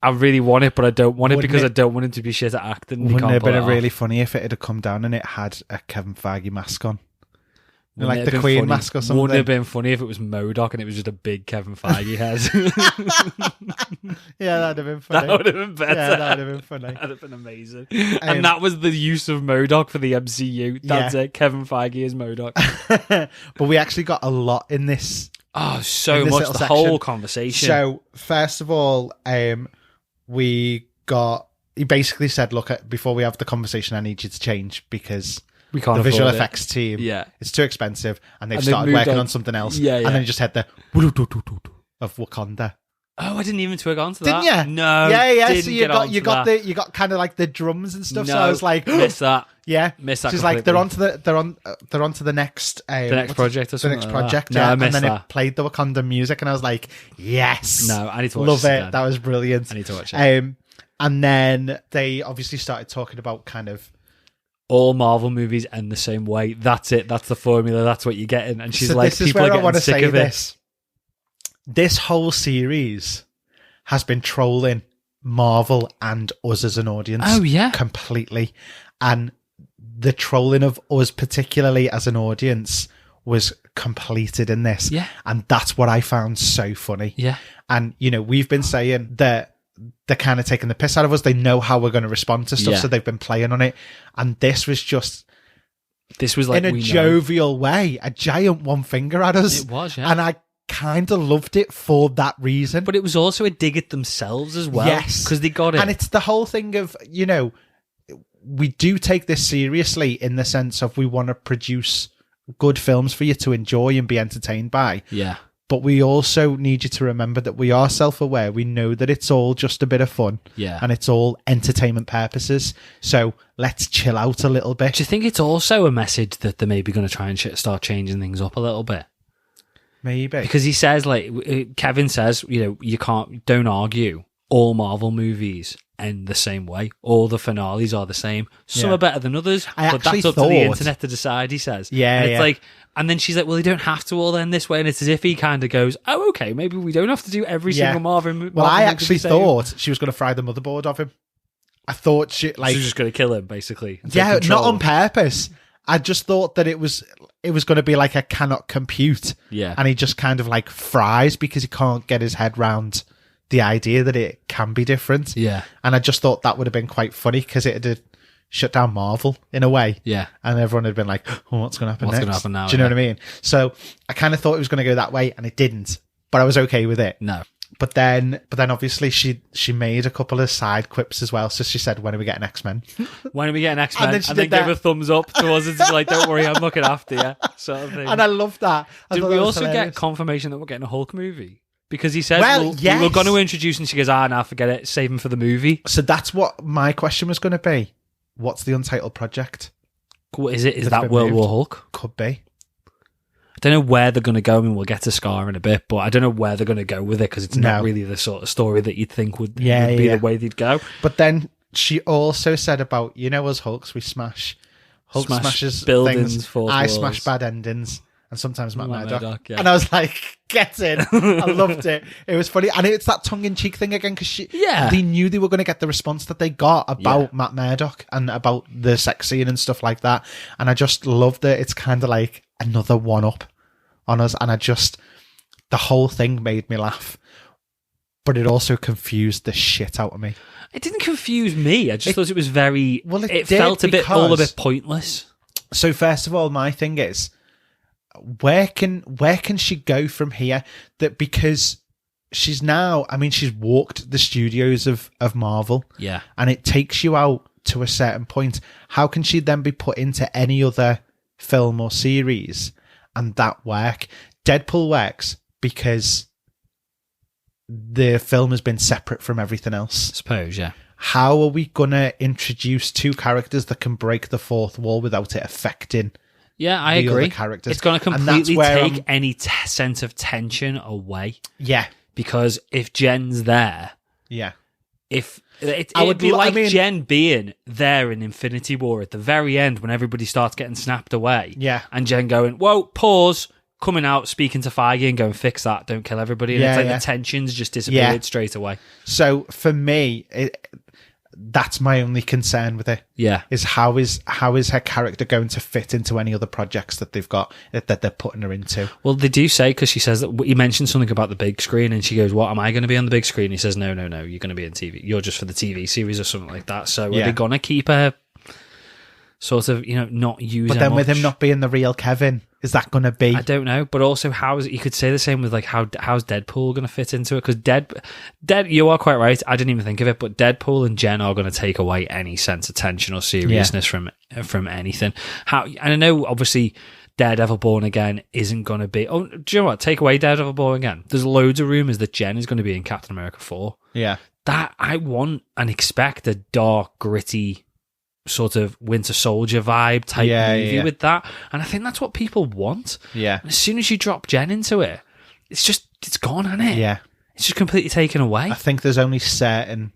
I really want it, but I don't want it because I don't want him to be shit at acting. Wouldn't it have been really funny if it had come down and it had a Kevin Feige mask on? Like the Queen mask or something. Wouldn't it have been funny if it was MODOK and it was just a big Kevin Feige head? Yeah, that'd have been funny. That would have been better. Yeah, that'd have been funny. That'd have been amazing. And that was the use of MODOK for the MCU. That's it. Kevin Feige is MODOK. But we actually got a lot in this. Oh, so much. The whole conversation. So, first of all, he basically said, look, before we have the conversation, I need you to change because we can't the visual effects team, it's too expensive, and they've started working on something else. Yeah. And then he just had the of Wakanda. Oh, I didn't even twig onto that. Didn't you? No. Yeah. So you got kind of like the drums and stuff. No, so I was like, miss that. Yeah, miss that. She's like, they're onto the next project or something. The next project. No, I and then that. It played the Wakanda music, and I was like, yes. No, I need to watch love this it. again. That was brilliant. I need to watch it. And then they obviously started talking about kind of all Marvel movies end the same way. That's it. That's the formula. That's what you're getting. And she's like, this is people where are I want getting to sick say of this. This whole series has been trolling Marvel and us as an audience. Oh, yeah. Completely. And the trolling of us, particularly as an audience, was completed in this. Yeah. And that's what I found so funny. Yeah. And, we've been saying that they're kind of taking the piss out of us. They know how we're going to respond to stuff, so they've been playing on it. And this was like, in a jovial way, a giant one finger at us. It was, yeah. And I kind of loved it for that reason. But it was also a dig at themselves as well. Yes. Because they got it. And it's the whole thing of, we do take this seriously in the sense of we want to produce good films for you to enjoy and be entertained by. Yeah. But we also need you to remember that we are self-aware. We know that it's all just a bit of fun. Yeah. And it's all entertainment purposes. So let's chill out a little bit. Do you think it's also a message that they're maybe going to try and start changing things up a little bit? Maybe. Because he says, Kevin says, don't argue. All Marvel movies end the same way. All the finales are the same. Some are better than others, but that's up to the internet to decide, he says. Yeah, and it's and then she's like, well, they don't have to all end this way. And it's as if he kind of goes, oh, okay, maybe we don't have to do every single Marvel. Well, I actually thought she was going to fry the motherboard of him. I thought she was just going to kill him, basically. Yeah, not on purpose. I just thought that it was going to be like a cannot compute. Yeah. And he just kind of fries because he can't get his head round the idea that it can be different. Yeah. And I just thought that would have been quite funny because it had shut down Marvel in a way. Yeah. And everyone had been like, oh, what's going to happen next? What's going to happen now? Do you know what I mean? So I kind of thought it was going to go that way and it didn't. But I was okay with it. No. But then obviously she made a couple of side quips as well. So she said, when are we getting X-Men? When are we getting X-Men? And then gave a thumbs up to us. It's like, don't worry, I'm looking after you. Sort of thing. And I loved that. Did we also get confirmation that we're getting a Hulk movie? Because he says, Well, yes. we were going to introduce, and she goes, now forget it, save him for the movie. So that's what my question was going to be. What's the untitled project? What is it? Is That's that been World moved. War Hulk? Could be. I don't know where they're going to go. I mean, we'll get to Scar in a bit, but I don't know where they're going to go with it because it's not really the sort of story that you'd think would be the way they'd go. But then she also said about, us Hulks, we smash. Hulk smashes buildings, things. fourth I walls. smash bad endings. And sometimes Matt Murdock. Yeah. And I was like, get in. I loved it. It was funny. And it's that tongue-in-cheek thing again because they knew they were going to get the response that they got about Matt Murdock and about the sex scene and stuff like that. And I just loved it. It's kind of like another one-up on us. And the whole thing made me laugh. But it also confused the shit out of me. It didn't confuse me. I just thought it was very... Well, it felt all a bit pointless. So first of all, my thing is, where can she go from here? That because she's walked the studios of Marvel, and it takes you out to a certain point. How can she then be put into any other film or series and that work? Deadpool works because the film has been separate from everything else. I suppose, yeah. How are we gonna introduce two characters that can break the fourth wall without it affecting? Yeah, I agree. Characters. It's going to completely take any sense of tension away. Yeah. Because if Jen's there... Yeah. If it'd be like Jen being there in Infinity War at the very end when everybody starts getting snapped away. Yeah. And Jen going, whoa, pause, coming out, speaking to Feige and going, fix that, don't kill everybody. And it's like the tensions just disappeared straight away. So for me... that's my only concern with it. Yeah, is how is her character going to fit into any other projects that they've got that they're putting her into? Well, they do say, because she says that he mentioned something about the big screen, and she goes, "What am I going to be on the big screen?" He says, "No, you're going to be in TV. You're just for the TV series or something like that." So are they going to keep her sort of not use? But then with him not being the real Kevin. Is that going to be? I don't know, but also you could say the same with like how's Deadpool going to fit into it? Because you are quite right. I didn't even think of it, but Deadpool and Jen are going to take away any sense of tension or seriousness from anything. And I know obviously Daredevil Born Again isn't going to be. Oh, do you know what? Take away Daredevil Born Again. There's loads of rumors that Jen is going to be in Captain America 4. Yeah, that I want and expect a dark, gritty, sort of Winter Soldier vibe type movie with that, and I think that's what people want. Yeah, and as soon as you drop Jen into it, it's gone, isn't it? Yeah, it's just completely taken away. I think there's only certain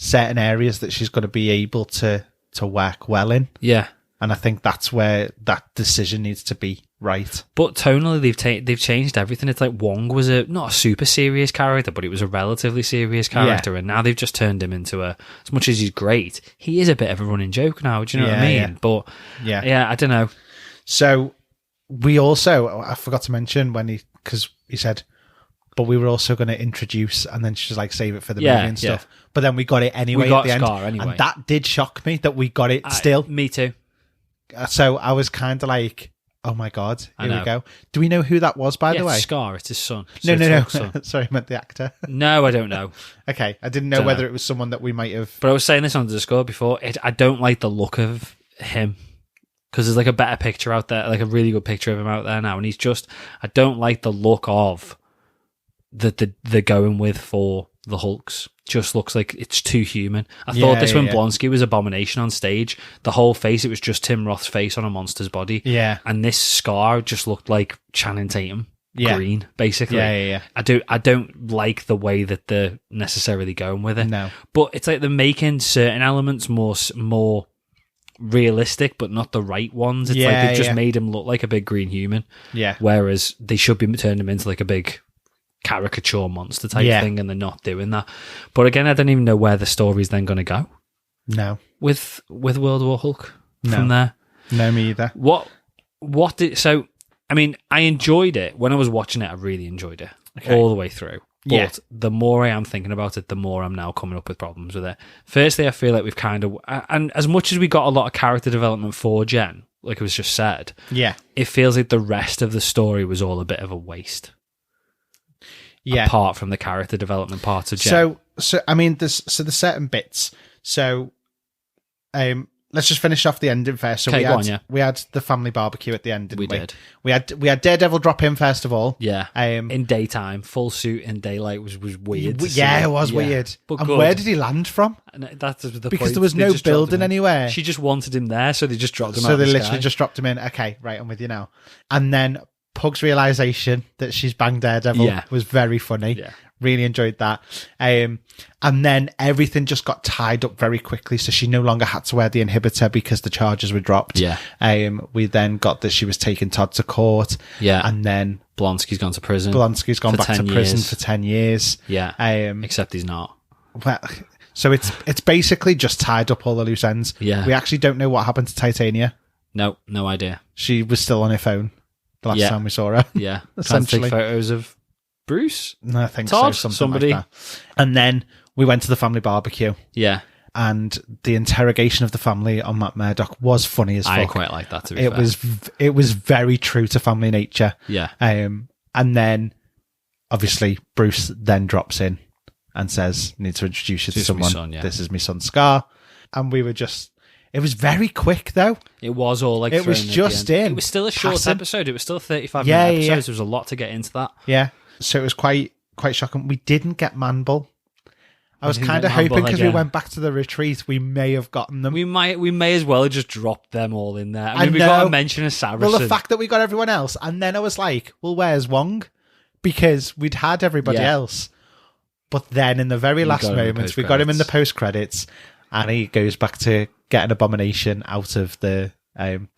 areas that she's going to be able to work well in. Yeah, and I think that's where that decision needs to be right. But tonally, they've changed everything. It's like Wong was not a super serious character, but he was a relatively serious character, and now they've just turned him into as much as he's great, he is a bit of a running joke now. Do you know what I mean? Yeah. But yeah, I don't know. So we also, I forgot to mention because he said, but we were also going to introduce, and then she's like, save it for the movie and stuff. But then we got it anyway. We got at the Scar end, anyway, and that did shock me that we got it still. Me too. So I was kind of like, oh my God, here we go. Do we know who that was, by the way? Scar, it's his son. No. Sorry, I meant the actor. No, I don't know. Okay, I didn't know whether it was someone that we might have... But I was saying this on the Discord before, I don't like the look of him, because there's like a better picture out there, like a really good picture of him out there now, and I don't like the look of that they're going with for the Hulks. Just looks like it's too human. I thought this when Blonsky was Abomination on stage. The whole face, it was just Tim Roth's face on a monster's body. Yeah. And this Scar just looked like Channing Tatum. Green, basically. Yeah. I don't like the way that they're necessarily going with it. No. But it's like they're making certain elements more realistic, but not the right ones. It's like they've just made him look like a big green human. Yeah. Whereas they should be turning him into like a big caricature monster type thing, and they're not doing that. But again, I don't even know where the story's then going to go. No, with World War Hulk from there. No, me either. I mean, I enjoyed it when I was watching it. I really enjoyed it all the way through. But the more I am thinking about it, the more I'm now coming up with problems with it. Firstly, I feel like we've kind of, and as much as we got a lot of character development for Jen, like it was just said, it feels like the rest of the story was all a bit of a waste. Yeah. Apart from the character development part of Jen. So I mean, there's certain bits. So, let's just finish off the ending first. So Okay, we had the family barbecue at the end, didn't we? We did. We had Daredevil drop in first of all. Yeah. In daytime, full suit in daylight was weird. It was weird. But and good. where did he land from? And that's the Because point. there was They no just dropped building him in. anywhere. She just wanted him there, so they just dropped him out So of they the literally sky. just dropped him in. Okay, right, I'm with you now. And then Pug's realisation that she's banged Daredevil was very funny. Yeah. Really enjoyed that. And then everything just got tied up very quickly, so she no longer had to wear the inhibitor because the charges were dropped. Yeah. We then got that she was taking Todd to court. Yeah. And then Blonsky's gone to prison. Blonsky's gone for back to 10 prison years. for 10 years. Yeah. Except he's not. Well, so it's basically just tied up all the loose ends. Yeah. We actually don't know what happened to Titania. No idea. She was still on her phone the last time we saw her. Yeah. Trying to Essentially. take photos of Bruce. No, I think Todd, so. somebody. Like that. And then we went to the family barbecue, Yeah. and the interrogation of the family on Matt Murdock was funny as fuck. I quite like that, to be It fair. it was very true to family nature. Yeah. And then obviously Bruce then drops in and says, "Need to introduce you to This is my someone. son, yeah. This is my son Scar." And we were just. It was very quick though. It was all like It was thrown at the just end. in. It was still a short Passing. episode. It was still a 35 Yeah, minute yeah, episode. yeah. There was a lot to get into that. Yeah. So it was quite shocking. We didn't get Manbull. I was didn't kind of get Manbull hoping because we again. went back to the retreat, we may have gotten them. We may as well have just dropped them all in there. I mean, we know. got to mention a Saracen. Well, the fact that we got everyone else, and then I was like, well, where's Wong? Because we'd had everybody Yeah. else. But then in the very last got him in the moments, we got him in the post-credits, and he goes back to get an Abomination out of the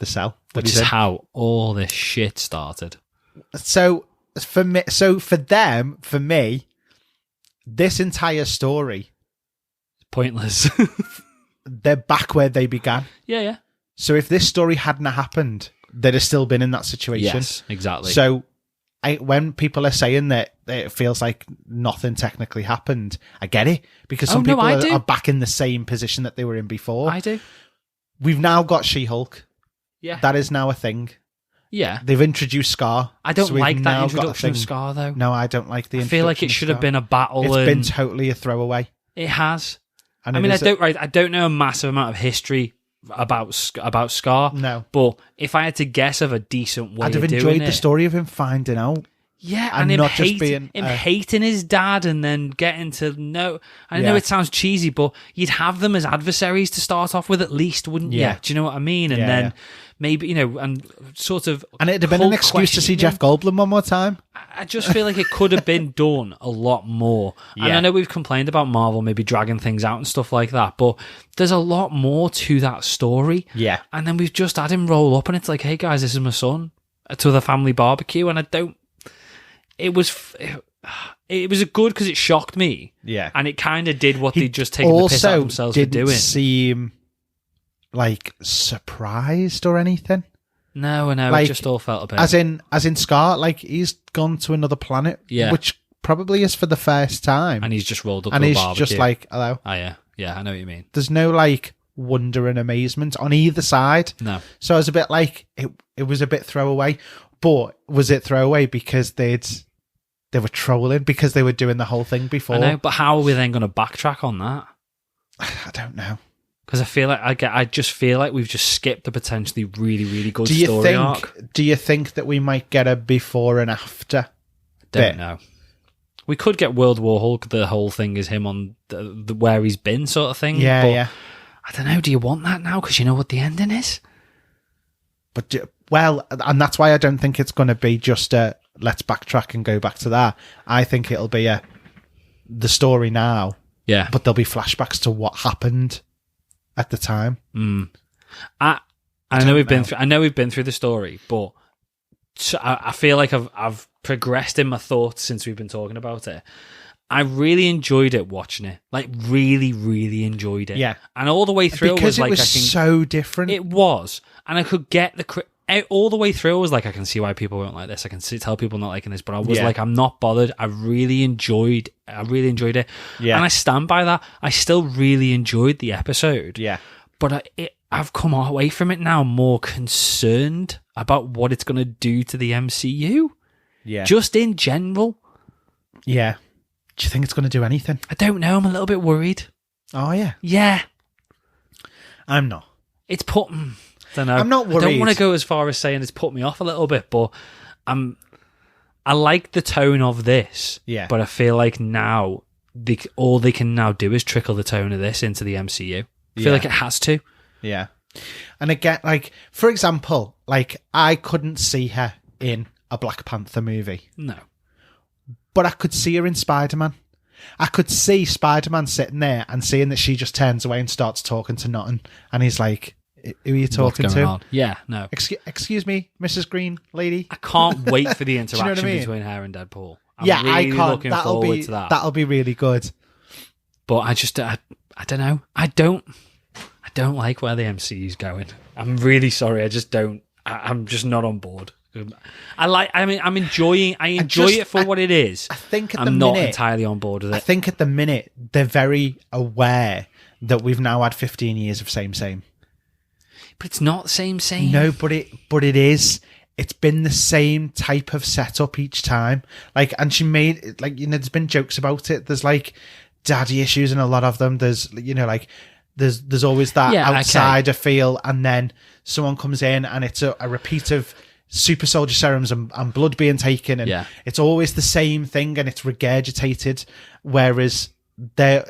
cell. that which he's is in. how all this shit started. So for me, for me, this entire story, Pointless. they're back where they began. yeah. So if this story hadn't happened, they'd have still been in that situation. Yes, exactly. So when people are saying that it feels like nothing technically happened, I get it, because some people are back in the same position that they were in before. I do. We've now got She-Hulk. Yeah. That is now a thing. Yeah. They've introduced Scar. I don't so we've like that now got a introduction of thing. Scar, though. No, I don't like the I introduction feel like it of should have Scar. been a battle. It's been totally a throwaway. It has. And I it mean, is I don't know a massive amount of history about Scar. No. But if I had to guess of a decent way I'd have of doing enjoyed it, the story of him finding out. Yeah, and and him, not just being, hating his dad and then getting to know. I know Yeah. it sounds cheesy, but you'd have them as adversaries to start off with at least, wouldn't you? Yeah. Do you know what I mean? And Yeah, then yeah. maybe, and sort of. And it'd have been an cult excuse to see questioning. Jeff Goldblum one more time. I just feel like it could have been done a lot more. And Yeah. I know we've complained about Marvel maybe dragging things out and stuff like that, but there's a lot more to that story. Yeah. And then we've just had him roll up and it's like, hey guys, this is my son, to the family barbecue. And it was good because it shocked me. Yeah. And it kind of did what they'd just taken the piss out of themselves for didn't doing. seem like surprised or anything. No, Like, it just all felt a bit. As in Scar, like he's gone to another planet, Yeah. which probably is for the first time, and he's just rolled up and to a he's barbecue. just like, hello. Oh, yeah. Yeah, I know what you mean. There's no like wonder and amazement on either side. No. So I was a bit like, it was a bit throwaway. But was it throwaway because they were trolling, because they were doing the whole thing before? I know, but how are we then going to backtrack on that? I don't know. Because I feel like I just feel like we've just skipped a potentially really, really good story arc. Do you think that we might get a before and after? Don't know. We could get World War Hulk. The whole thing is him on the where he's been, sort of thing. Yeah, but yeah. I don't know. Do you want that now? Because you know what the ending is. But and that's why I don't think it's going to be just a let's backtrack and go back to that. I think it'll be the story now. Yeah, but there'll be flashbacks to what happened at the time. I know we've been through the story, but I feel like I've progressed in my thoughts since we've been talking about it. I really enjoyed it watching it, like really, really enjoyed it. Yeah, and all the way through because it was so different. It was, and I could get all the way through. I was like, I can see why people won't like this. I can tell people not liking this, but I was like, I'm not bothered. I really enjoyed it. Yeah, and I stand by that. I still really enjoyed the episode. Yeah, but I've come away from it now more concerned about what it's going to do to the MCU. Yeah, just in general. Yeah. Do you think it's going to do anything? I don't know. I'm a little bit worried. Oh, yeah. Yeah. I'm not. it's put. Don't know. I'm not worried. I don't want to go as far as saying it's put me off a little bit, but I like the tone of this. Yeah. But I feel like now all they can now do is trickle the tone of this into the MCU. I feel like it has to. Yeah. And again, like, for example, like, I couldn't see her in a Black Panther movie. No. But I could see her in Spider-Man. I could see Spider-Man sitting there and seeing that she just turns away and starts talking to nothing. And he's like, who are you talking to? On? Yeah, no. Excuse me, Mrs. Green Lady? I can't wait for the interaction I mean? between her and Deadpool. I'm yeah, really I can't. Looking forward to that. That'll be really good. But I don't know. I don't like where the MCU's going. I'm really sorry. I just don't. I'm just not on board. I'm enjoying it for what it is. I think at I'm the not minute, entirely on board with it. I think at the minute they're very aware that we've now had 15 years of same. But it's not the same. No, but it is. It's been the same type of setup each time. Like, and she made, like, you know, there's been jokes about it. There's like daddy issues in a lot of them. There's, you know, like there's always that outsider feel, and then someone comes in and it's a repeat of super soldier serums and blood being taken, and it's always the same thing, and it's regurgitated. Whereas they're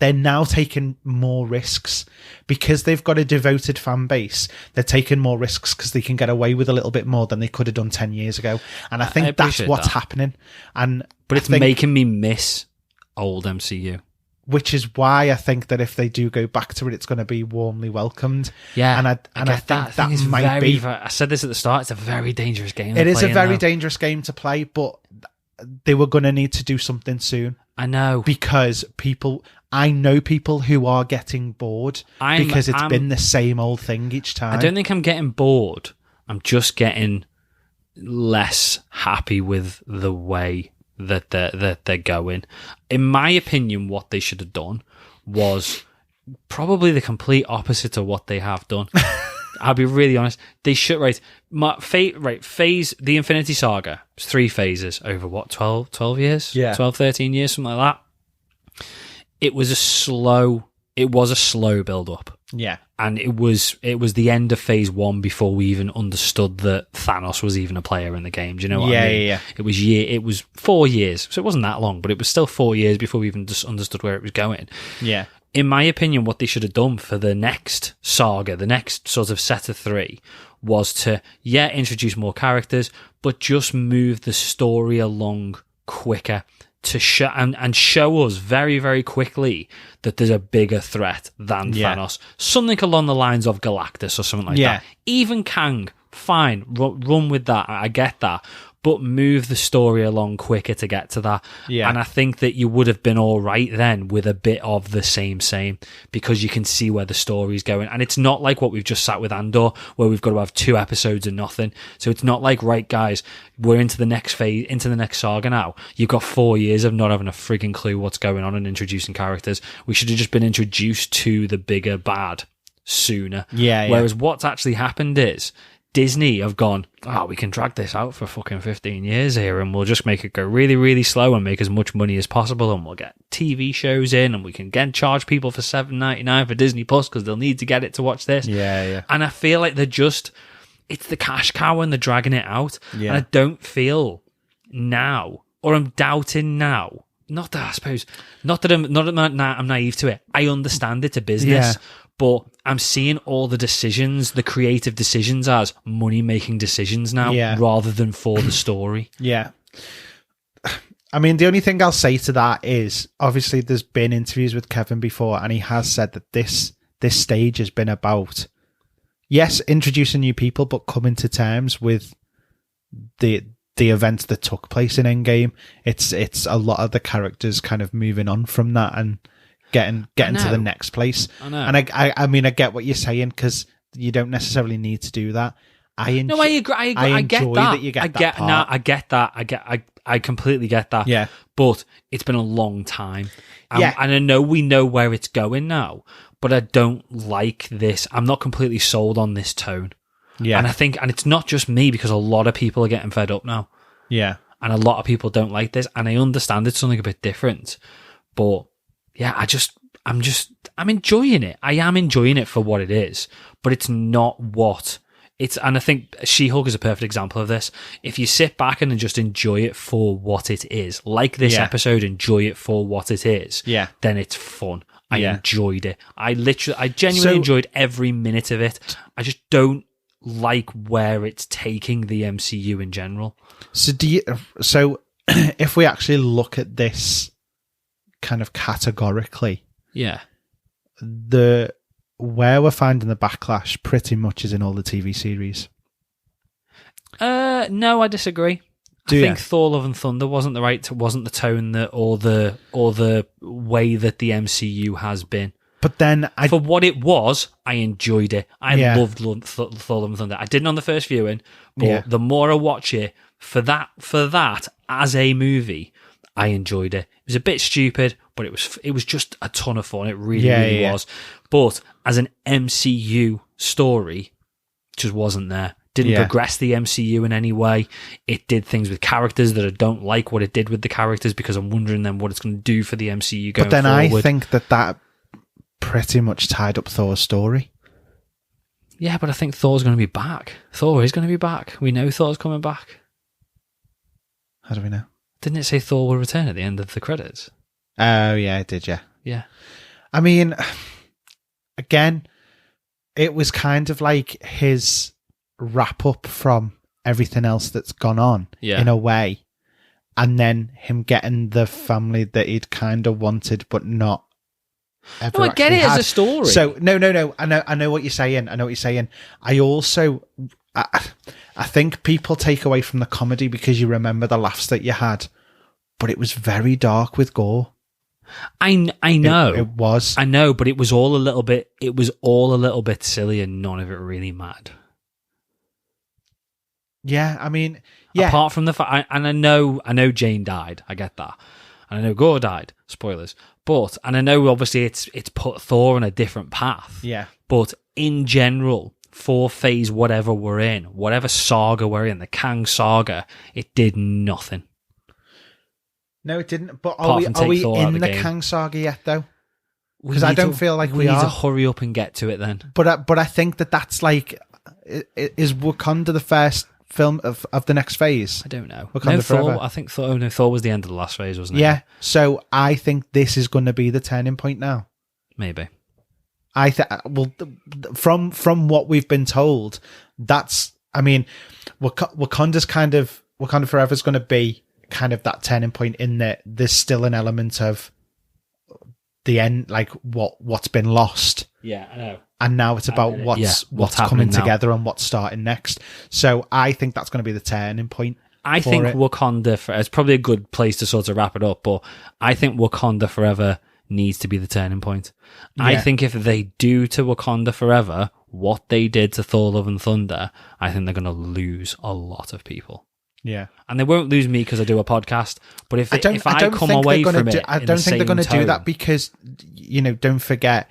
now taking more risks because they've got a devoted fan base. They're taking more risks because they can get away with a little bit more than they could have done 10 years ago. And I think that's what's happening. But it's making me miss old MCU. Which is why I think that if they do go back to it, it's going to be warmly welcomed. Yeah, and I think that might be. I said this at the start. It's a very dangerous game. It is a very dangerous game to play, but they were going to need to do something soon. I know, because I know people who are getting bored because it's been the same old thing each time. I don't think I'm getting bored. I'm just getting less happy with the way that they're going. In my opinion, what they should have done was probably the complete opposite of what they have done. I'll be really honest. They should phase the Infinity Saga. It's 3 phases over what, 12 years? Yeah. 12, 13 years, something like that. It was a slow build up. Yeah. And it was the end of phase 1 before we even understood that Thanos was even a player in the game. Do you know what I mean? Yeah. It was 4 years. So it wasn't that long, but it was still 4 years before we even just understood where it was going. Yeah. In my opinion, what they should have done for the next saga, the next sort of set of 3, was to, introduce more characters, but just move the story along quicker to show and show us very, very quickly that there's a bigger threat than Thanos. Something along the lines of Galactus or something like that. Even Kang, fine, run with that. I get that. But move the story along quicker to get to that. Yeah. And I think that you would have been all right then with a bit of the same, because you can see where the story's going. And it's not like what we've just sat with Andor, where we've got to have 2 episodes and nothing. So it's not like, right, guys, we're into the next phase, into the next saga now. You've got 4 years of not having a frigging clue what's going on and introducing characters. We should have just been introduced to the bigger bad sooner. Yeah. Whereas what's actually happened is, Disney have gone, we can drag this out for fucking 15 years here and we'll just make it go really, really slow and make as much money as possible, and we'll get TV shows in and we can charge people for $7.99 for Disney Plus because they'll need to get it to watch this. Yeah. And I feel like it's the cash cow and they're dragging it out. Yeah. And I don't feel now, or I'm doubting now, not that I'm naive to it. I understand it's a business. Yeah. But I'm seeing all the decisions, the creative decisions, as money-making decisions now, rather than for the story. Yeah. I mean, the only thing I'll say to that is, obviously, there's been interviews with Kevin before, and he has said that this stage has been about, introducing new people, but coming to terms with the events that took place in Endgame. It's a lot of the characters kind of moving on from that and getting to the next place. I know. And I mean, I get what you're saying, because you don't necessarily need to do that. I agree. I get that. You get that part. No, I get that. I completely get that. Yeah. But it's been a long time. And I know we know where it's going now, but I don't like this. I'm not completely sold on this tone. Yeah. And I think, and it's not just me, because a lot of people are getting fed up now. Yeah. And a lot of people don't like this. And I understand it's something a bit different. But yeah, I'm enjoying it. I am enjoying it for what it is, but it's not what it's. And I think She-Hulk is a perfect example of this. If you sit back and just enjoy it for what it is, like this episode, enjoy it for what it is, then it's fun. I enjoyed it. I genuinely enjoyed every minute of it. I just don't like where it's taking the MCU in general. So if we actually look at this kind of categorically, where we're finding the backlash pretty much is in all the TV series. No, I disagree. I think Thor: Love and Thunder wasn't the tone or the way that the MCU has been. But then for what it was, I enjoyed it. I loved Thor: Love and Thunder. I didn't on the first viewing, but the more I watch it, for that as a movie, I enjoyed it. It was a bit stupid, but it was just a ton of fun. It really was. But as an MCU story, it just wasn't there. Didn't progress the MCU in any way. It did things with characters that I don't like what it did with the characters, because I'm wondering then what it's going to do for the MCU going forward. But then I think that pretty much tied up Thor's story. Yeah, but I think Thor's going to be back. Thor is going to be back. We know Thor's coming back. How do we know? Didn't it say Thor will return at the end of the credits? Oh, yeah, it did, yeah. Yeah. I mean, again, it was kind of like his wrap up from everything else that's gone on in a way, and then him getting the family that he'd kind of wanted but not ever. No, I get it had. As a story. So no, I know what you're saying. I also I think people take away from the comedy because you remember the laughs that you had, but it was very dark with gore. I know it was. I know, but it was all a little bit silly, and none of it really mattered. Yeah, I mean, Apart from the fact, and I know Jane died. I get that, and I know Gore died. Spoilers, and I know obviously it's put Thor on a different path. Yeah, but in general, for phase whatever we're in, whatever saga we're in, the Kang saga, it did nothing. No, it didn't. But are we in the Kang saga yet, though? Because I don't feel like we are. We need to hurry up and get to it then. But I think that's like, is Wakanda the first film of the next phase? I don't know. Wakanda Forever. I think Thor was the end of the last phase, wasn't it? Yeah. So I think this is going to be the turning point now. Maybe. From what we've been told, I mean, Wakanda Forever is going to be kind of that turning point, in that there's still an element of the end, like what's been lost. Yeah, I know. And now it's about what's coming together and what's starting next. So I think that's going to be the turning point. I think Wakanda it's probably a good place to sort of wrap it up, but I think Wakanda Forever needs to be the turning point. Yeah. I think if they do to Wakanda Forever what they did to Thor: Love and Thunder, I think they're going to lose a lot of people. Yeah, and they won't lose me because I do a podcast. But if I come away from it, I don't think they're going to do that, because don't forget,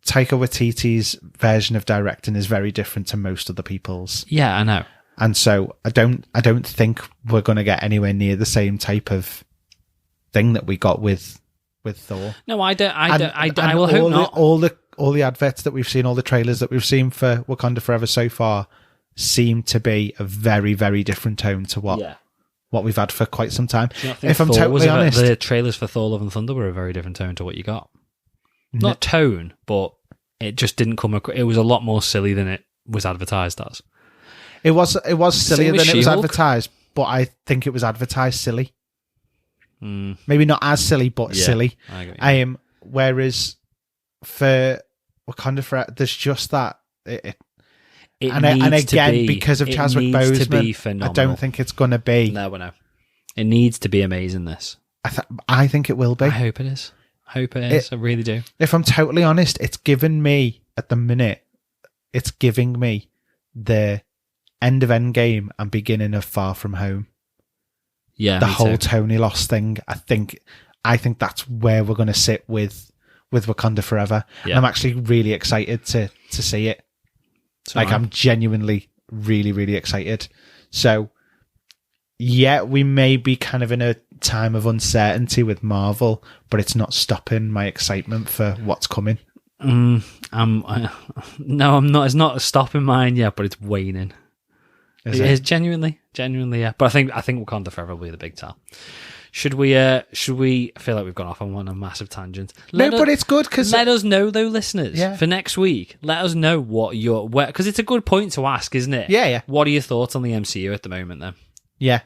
Taika Waititi's version of directing is very different to most other people's. Yeah, I know. And so I don't think we're going to get anywhere near the same type of thing that we got with Thor. No, I don't. I will hope not. All the adverts that we've seen, all the trailers that we've seen for Wakanda Forever so far, seem to be a very, very different tone to what we've had for quite some time. If I'm totally honest, the trailers for Thor: Love and Thunder were a very different tone to what you got. Not tone, but it just didn't come across. It was a lot more silly than it was advertised as. It was sillier than it was advertised, but I think it was advertised silly. Maybe not as silly, but silly. Whereas for Wakanda Forever, there's just that. Because of Chadwick Boseman, I don't think it's going to be. No. It needs to be amazing. This. I think it will be. I hope it is. I really do. If I'm totally honest, it's given me, at the minute, it's giving me the end of Endgame and beginning of Far From Home. Yeah, the whole Tony loss thing. I think that's where we're going to sit with Wakanda Forever. Yeah. I'm actually really excited to see it. I'm genuinely really, really excited. So yeah, we may be kind of in a time of uncertainty with Marvel, but it's not stopping my excitement for what's coming. No, I'm not. It's not stopping mine yet, but it's waning. It is genuinely, yeah. But I think Wakanda Forever will be the big tell. Should we? I feel like we've gone off on a massive tangent. But it's good because let us know, though, listeners. Yeah. For next week, let us know what because it's a good point to ask, isn't it? Yeah. What are your thoughts on the MCU at the moment, then? Yeah.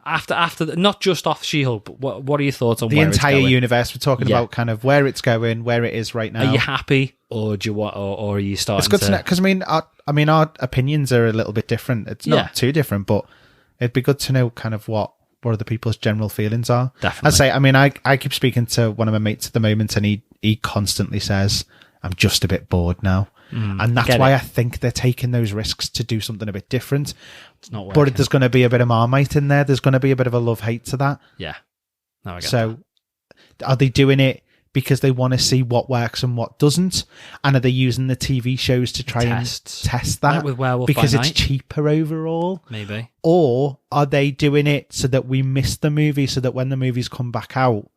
After not just off She-Hulk, but what are your thoughts on the where entire it's going? universe? We're talking about kind of where it's going, where it is right now. Are you happy, or do you or are you starting? It's good to know because our opinions are a little bit different. It's not too different, but it'd be good to know kind of what other people's general feelings are. Definitely. I'd say, I keep speaking to one of my mates at the moment, and he constantly says, "I'm just a bit bored now." And that's why I think they're taking those risks to do something a bit different. It's not working. But there's going to be a bit of Marmite in there. There's going to be a bit of a love-hate to that. Yeah. No, I get so are they doing it because they want to see what works and what doesn't? And are they using the TV shows to try and test that? Like with Werewolf because by it's Night? cheaper overall? Maybe. Or are they doing it so that we miss the movie, so that when the movies come back out,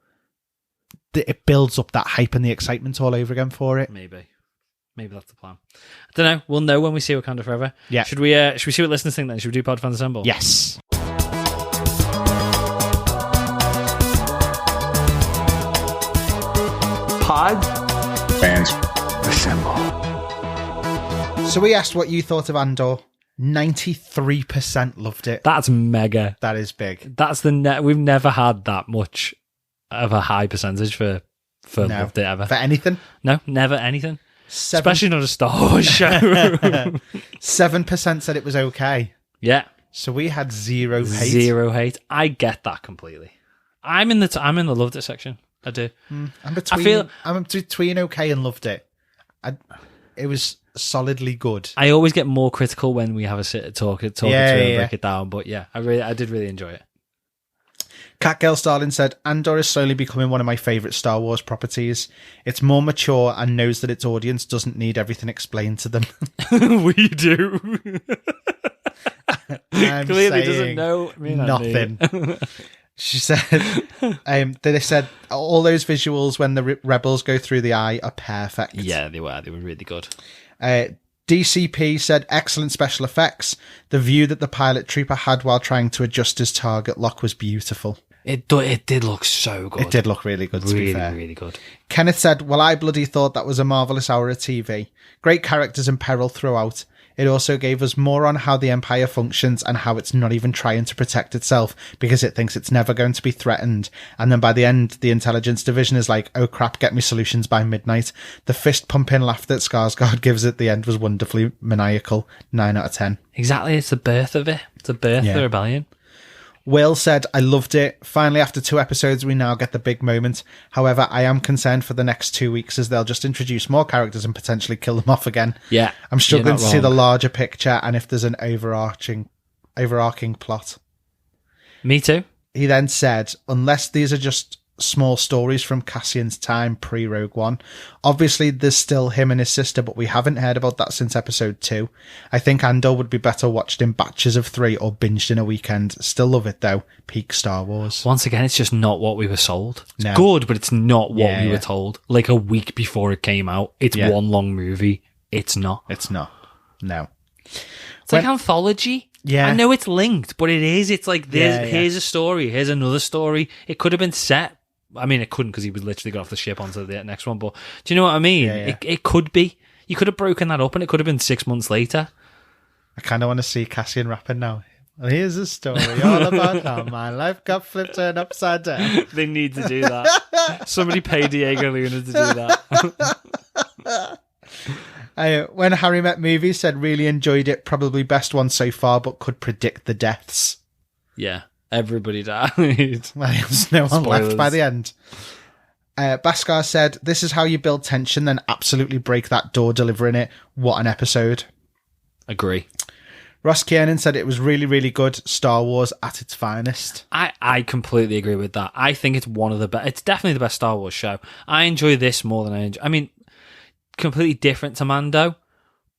it builds up that hype and the excitement all over again for it? Maybe that's the plan. I don't know. We'll know when we see Wakanda Forever. Yeah. Should we see what listeners think then? Should we do Pod Fans Assemble? Yes. Pod Fans Assemble. So we asked what you thought of Andor. 93% loved it. That's mega. That is big. That's we've never had that much of a high percentage for loved it ever. For anything? No, never anything. Especially not a Star Wars show. 7% said it was okay. Yeah. So we had zero hate. Zero hate. I get that completely. I'm in the loved it section. I do. I'm between okay and loved it. It was solidly good. I always get more critical when we have a sit talk it through and break it down. But yeah, I did really enjoy it. Catgirl Starling said, Andor is slowly becoming one of my favourite Star Wars properties. It's more mature and knows that its audience doesn't need everything explained to them. We do. Clearly doesn't know nothing. She said, they said all those visuals when the rebels go through the eye are perfect. Yeah, they were really good. DCP said, excellent special effects. The view that the pilot trooper had while trying to adjust his target lock was beautiful. It did look so good. It did look really good, to be fair. Really good. Kenneth said, well, I bloody thought that was a marvellous hour of TV. Great characters in peril throughout. It also gave us more on how the Empire functions and how it's not even trying to protect itself because it thinks it's never going to be threatened. And then by the end, the intelligence division is like, oh crap, get me solutions by midnight. The fist-pumping laugh that Skarsgård gives at the end was wonderfully maniacal. 9 out of 10. Exactly, it's the birth of it. It's the birth of the rebellion. Will said, I loved it. Finally, after 2 episodes, we now get the big moment. However, I am concerned for the next 2 weeks as they'll just introduce more characters and potentially kill them off again. Yeah. I'm struggling to see the larger picture and if there's an overarching plot. Me too. He then said, unless these are just small stories from Cassian's time pre-Rogue One. Obviously, there's still him and his sister, but we haven't heard about that since episode 2. I think Andor would be better watched in batches of 3 or binged in a weekend. Still love it, though. Peak Star Wars. Once again, it's just not what we were sold. It's good, but it's not what we were told. Like a week before it came out, it's one long movie. It's not. It's not. No. It's like anthology. Yeah. I know it's linked, but it is. It's like, here's a story, here's another story. It could have been set. I mean, it couldn't because he was literally got off the ship onto the next one. But do you know what I mean? Yeah. It could be. You could have broken that up and it could have been 6 months later. I kind of want to see Cassian rapping now. Well, here's a story all about how my life got flipped turned upside down. They need to do that. Somebody pay Diego Luna to do that. When Harry Met Movies said really enjoyed it, probably best one so far, but could predict the deaths. Yeah. Everybody died. Well, there's no one Spoilers. left by the end. Bhaskar said, this is how you build tension, then absolutely break that door delivering it. What an episode. Agree. Ross Kiernan said it was really, really good. Star Wars at its finest. I completely agree with that. I think it's one of the best. It's definitely the best Star Wars show. I enjoy this more than I enjoy. I mean, completely different to Mando,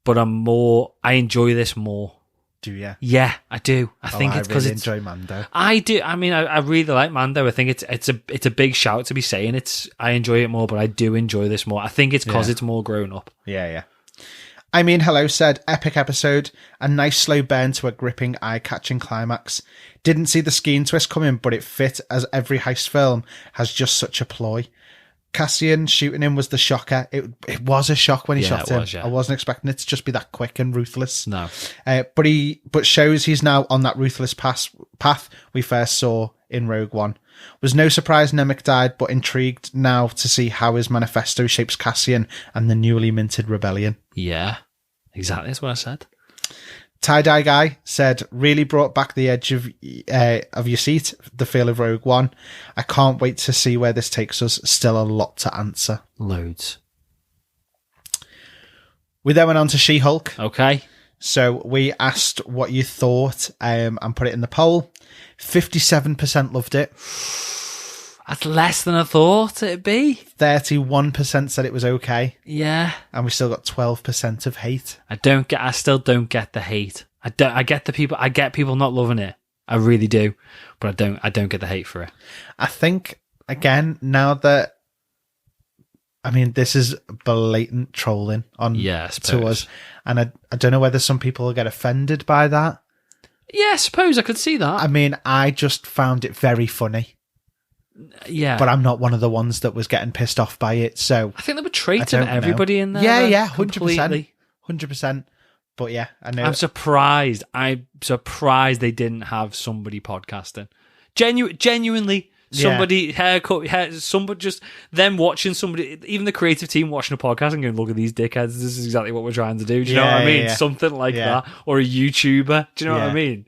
but I enjoy this more. Do you? Yeah, I do. I think it's because really it's. enjoy Mando. I do. I mean, I really like Mando. I think it's a big shout to be saying I enjoy it more, but I do enjoy this more. I think it's because it's more grown up. Yeah. I mean, Hello said, epic episode, a nice slow burn to a gripping, eye-catching climax. Didn't see the skiing twist coming, but it fit as every heist film has just such a ploy. Cassian shooting him was the shocker. It was a shock when he shot him. I wasn't expecting it to just be that quick and ruthless. No. But shows he's now on that ruthless path we first saw in Rogue One. Was no surprise Nemec died, but intrigued now to see how his manifesto shapes Cassian and the newly minted rebellion. Yeah, exactly. That's what I said. Tie-dye guy said, really brought back the edge of your seat, the feel of Rogue One. I can't wait to see where this takes us. Still a lot to answer. Loads. We then went on to She-Hulk. Okay. So we asked what you thought and put it in the poll. 57% loved it. That's less than I thought it'd be. 31% said it was okay. Yeah. And we still got 12% of hate. I still don't get the hate. I get people not loving it. I really do. But I don't get the hate for it. I think, again, now that, I mean, this is blatant trolling to us. And I don't know whether some people will get offended by that. Yeah, I suppose I could see that. I mean, I just found it very funny. Yeah. But I'm not one of the ones that was getting pissed off by it, so... I think there were traits of everybody in there. Yeah, 100%. Completely. 100%. But yeah, I know... I'm surprised they didn't have somebody podcasting. Genuinely, somebody, somebody just... Them watching somebody... Even the creative team watching a podcast and going, look at these dickheads, this is exactly what we're trying to do. Do you know what I mean? Something like that. Or a YouTuber. Do you know what I mean?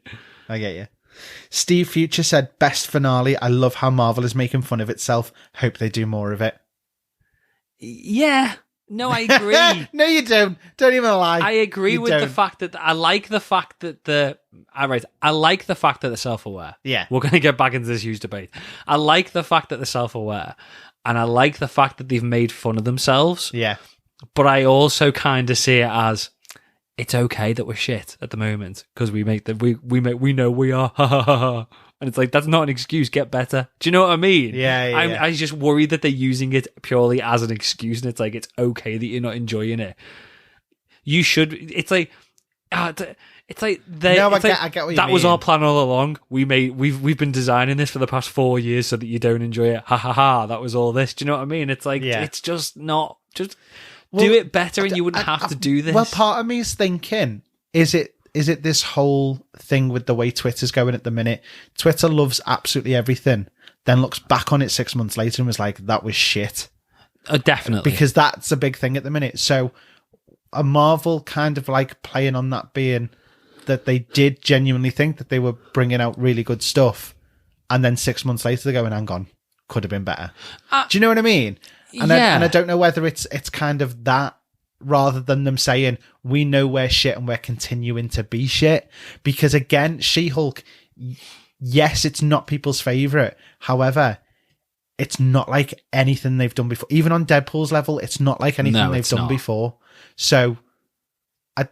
I get you. Steve Future said, best finale. I love how Marvel is making fun of itself. Hope they do more of it. Yeah. No, I agree. No, you don't. Don't even lie. I agree with the fact that I like the fact that they're self-aware. Yeah. We're going to get back into this huge debate. I like the fact that they're self-aware, and I like the fact that they've made fun of themselves. Yeah. But I also kind of see it as it's okay that we're shit at the moment because we know we are, and it's like that's not an excuse. Get better. Do you know what I mean? Yeah. I just worry that they're using it purely as an excuse, and it's like it's okay that you're not enjoying it. You should. It's like. It's like they. No, I get what you mean. That was our plan all along. We've been designing this for the past 4 years so that you don't enjoy it. Ha ha ha! That was all this. Do you know what I mean? It's like it's just not just. Do it better and you wouldn't have to do this. Well, part of me is thinking, is it this whole thing with the way Twitter's going at the minute? Twitter loves absolutely everything, then looks back on it 6 months later and was like, that was shit. Definitely. Because that's a big thing at the minute. So a Marvel kind of like playing on that being that they did genuinely think that they were bringing out really good stuff. And then 6 months later they're going, hang on, could have been better. Do you know what I mean? And I don't know whether it's kind of that rather than them saying, we know we're shit and we're continuing to be shit. Because again, She-Hulk, yes, it's not people's favourite. However, it's not like anything they've done before. Even on Deadpool's level, it's not like anything they've done before. So I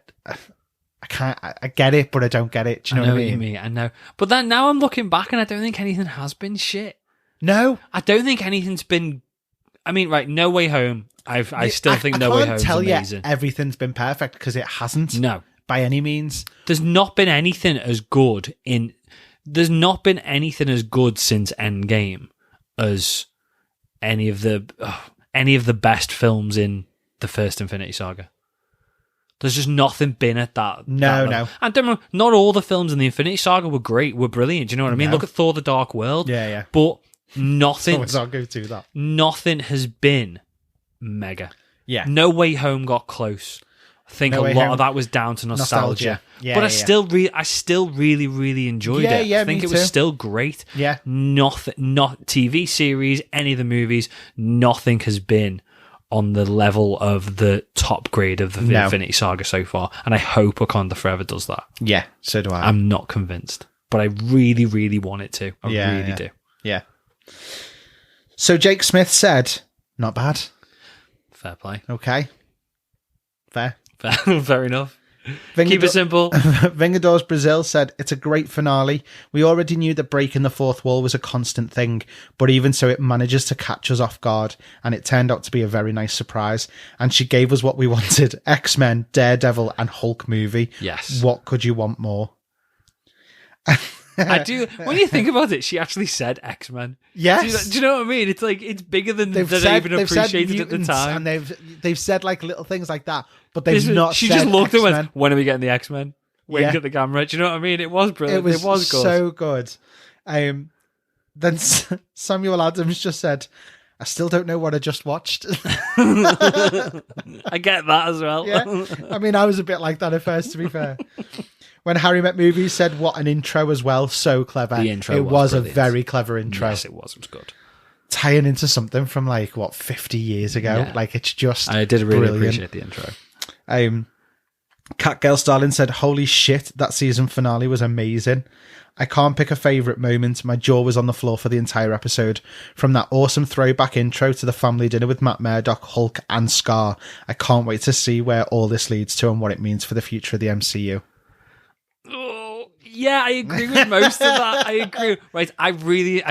get it, but I don't get it. Do you know what I mean? I know. But then now I'm looking back and I don't think anything has been shit. No. I don't think anything's been... I mean, right, No Way Home. I still think No Way Home is amazing. I can't tell you everything's been perfect because it hasn't. No. By any means. There's not been anything as good since Endgame as any of the best films in the first Infinity Saga. There's just nothing been at that. No. And don't remember, not all the films in the Infinity Saga were great, were brilliant. Do you know what I mean? Look at Thor: The Dark World. Yeah. But nothing. I'll go to that. Nothing has been mega. Yeah. No Way Home got close. I think a lot of that was down to nostalgia. Yeah, but I still really, really enjoyed it. Yeah, I think it too. was still great. Yeah. Not TV series, any of the movies, nothing has been on the level of the top grade of the Infinity Saga so far. And I hope Wakanda Forever does that. Yeah, so do I. I'm not convinced. But I really, really want it to. I really do. Yeah. So Jake Smith said, not bad. Fair play. Okay. Fair. Fair enough. Keep it simple. Vingadores Brazil said, it's a great finale. We already knew that breaking the fourth wall was a constant thing, but even so, it manages to catch us off guard, and it turned out to be a very nice surprise. And she gave us what we wanted. X-Men, Daredevil, and Hulk movie. Yes. What could you want more? I do. When you think about it, she actually said X-Men. Yes. Do you know what I mean? It's like, it's bigger than they even appreciated at the time. And they've said like little things like that, but they've not She said just looked and X-Men. went, when are we getting the X-Men? Wink Yeah. at the camera. Do you know what I mean? It was brilliant. It was good. so good. Then Samuel Adams just said, I still don't know what I just watched. I get that as well. Yeah. I mean, I was a bit like that at first, to be fair. When Harry Met Movies said, what an intro as well. So clever. The intro It was a brilliant. very clever intro. Yes, it was. It was good. Tying into something from 50 years ago. Yeah. Like, it's just I did really brilliant. appreciate the intro. Catgirl Starlin said, holy shit, that season finale was amazing. I can't pick a favourite moment. My jaw was on the floor for the entire episode. From that awesome throwback intro to the family dinner with Matt Murdock, Hulk and Scar. I can't wait to see where all this leads to and what it means for the future of the MCU. Oh, yeah, I agree with most of that. I agree. Right, I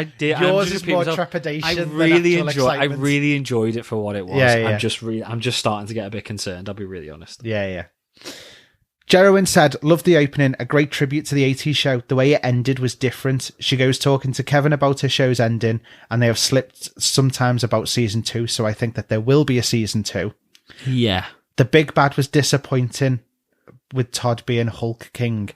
did. Yours is more trepidation I than really actual I excitement. really enjoyed it for what it was. Yeah. I'm just starting to get a bit concerned. I'll be really honest. Yeah. Jerowyn said, loved the opening, a great tribute to the 80s show. The way it ended was different. She goes talking to Kevin about her show's ending, and they have slipped sometimes about season 2, so I think that there will be a season 2. Yeah. The big bad was disappointing with Todd being Hulk King.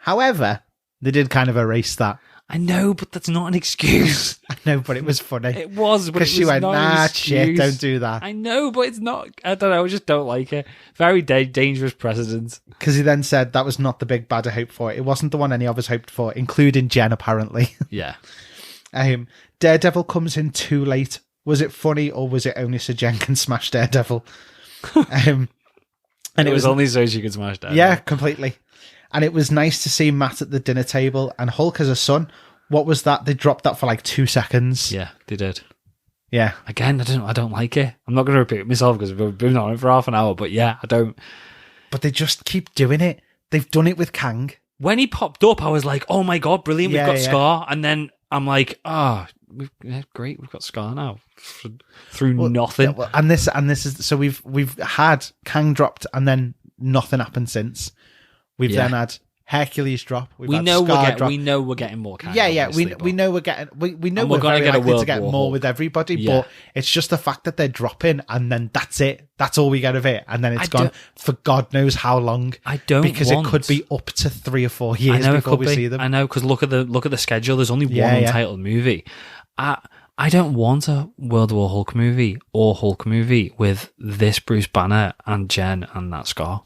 However, they did kind of erase that. I know, but that's not an excuse. I know, but it was funny. It was, but because she went, nah, shit, don't do that. I know, but it's not. I don't know. I just don't like it. Very dangerous precedent. Because he then said that was not the big bad I hoped for. It wasn't the one any of us hoped for, including Jen, apparently. Yeah. Daredevil comes in too late. Was it funny, or was it only so Jen can smash Daredevil? And it was only so she could smash Daredevil. Yeah, completely. And it was nice to see Matt at the dinner table and Hulk as a son. What was that? They dropped that for 2 seconds. Yeah, they did. Yeah. Again, I don't like it. I'm not going to repeat myself because we've been on it for half an hour, but yeah, I don't. But they just keep doing it. They've done it with Kang. When he popped up, I was like, oh my God, brilliant. We've got Scar. And then I'm like, great. We've got Scar now through nothing. Yeah, and this is, so we've had Kang dropped and then nothing happened since. We've then had Hercules drop. We know we're getting more Kang. Yeah. We know we're getting. We know we're very likely to get more with everybody. But it's just the fact that they're dropping, and then that's it. That's all we get of it, and then it's gone for God knows how long. It could be up to 3 or 4 years before we see them. I know, because look at the schedule. There's only one untitled movie. I don't want a World War Hulk movie or Hulk movie with this Bruce Banner and Jen and that Scar.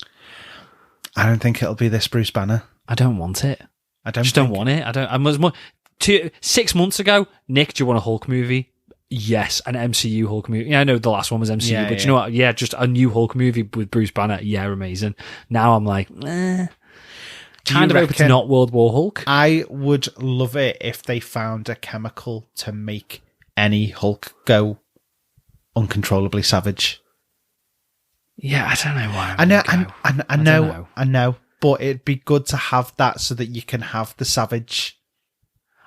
I don't think it'll be this Bruce Banner. I don't want it. Don't want it. I was more 6 months ago. Nick, do you want a Hulk movie? Yes, an MCU Hulk movie. Yeah, I know the last one was MCU, but you know what? Yeah, just a new Hulk movie with Bruce Banner. Yeah, amazing. Now I'm like, kind of hope it's not World War Hulk. I would love it if they found a chemical to make any Hulk go uncontrollably savage. Yeah, I don't know why. I know, but it'd be good to have that so that you can have the savage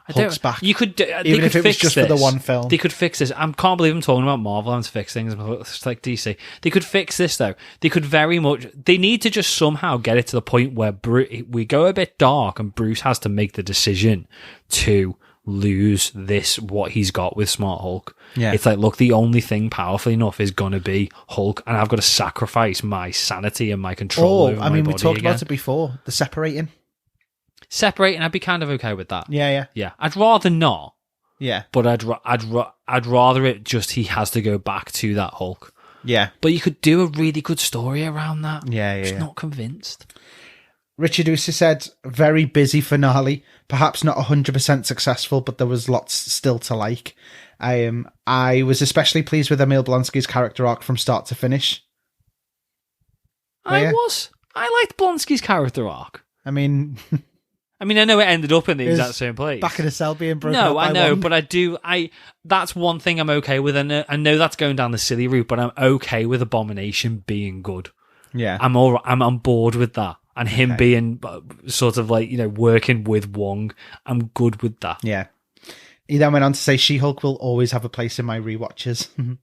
Hulks back. You could, even if it was just for the one film. They could fix this. I can't believe I'm talking about Marvel and to fix things. It's like DC. They could fix this though. They could very much. They need to just somehow get it to the point where we go a bit dark, and Bruce has to make the decision to lose what he's got with Smart Hulk. Yeah. It's like, look, the only thing powerful enough is going to be Hulk, and I've got to sacrifice my sanity and my control over my body. We talked about it before, the separating, I'd be kind of okay with that. Yeah. I'd rather not. Yeah. But I'd rather it just, he has to go back to that Hulk. Yeah. But you could do a really good story around that. Yeah. Just not convinced. Richard Usi said, very busy finale, perhaps not 100% successful, but there was lots still to like. I was especially pleased with Emil Blonsky's character arc from start to finish. I liked Blonsky's character arc. I mean, I know it ended up in the exact same place. Back in a cell being broken No, up by I know, one. but that's one thing I'm okay with. I know that's going down the silly route, but I'm okay with Abomination being good. Yeah. I'm on board with that. And him being sort of like, working with Wong, I'm good with that. Yeah. He then went on to say, She-Hulk will always have a place in my rewatches.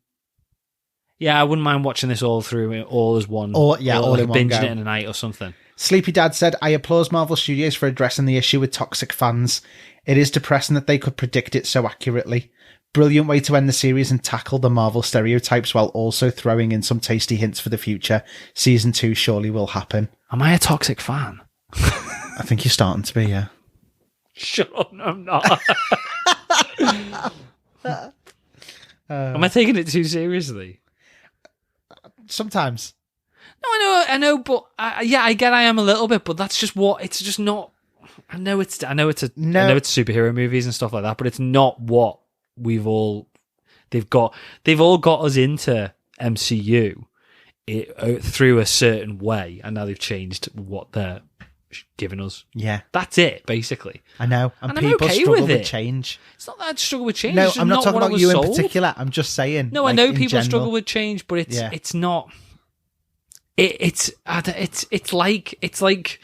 Yeah, I wouldn't mind watching this all through, all as one. All in one binging go. it in a night or something. Sleepy Dad said, I applaud Marvel Studios for addressing the issue with toxic fans. It is depressing that they could predict it so accurately. Brilliant way to end the series and tackle the Marvel stereotypes while also throwing in some tasty hints for the future. Season 2 surely will happen. Am I a toxic fan? I think you're starting to be, yeah. Shut up, no, I'm not. Am I taking it too seriously? Sometimes. No, I know, but I get I am a little bit, but that's just what it's just not. I know it's superhero movies and stuff like that, but it's not what they've all got us into MCU through a certain way, and now they've changed what they're giving us. Yeah, that's it basically. I know, and people okay struggle with with change. It's not that I struggle with change. No, I'm not talking about you sold. in particular. I'm just saying. No, I know people struggle with change, but it's not. It's like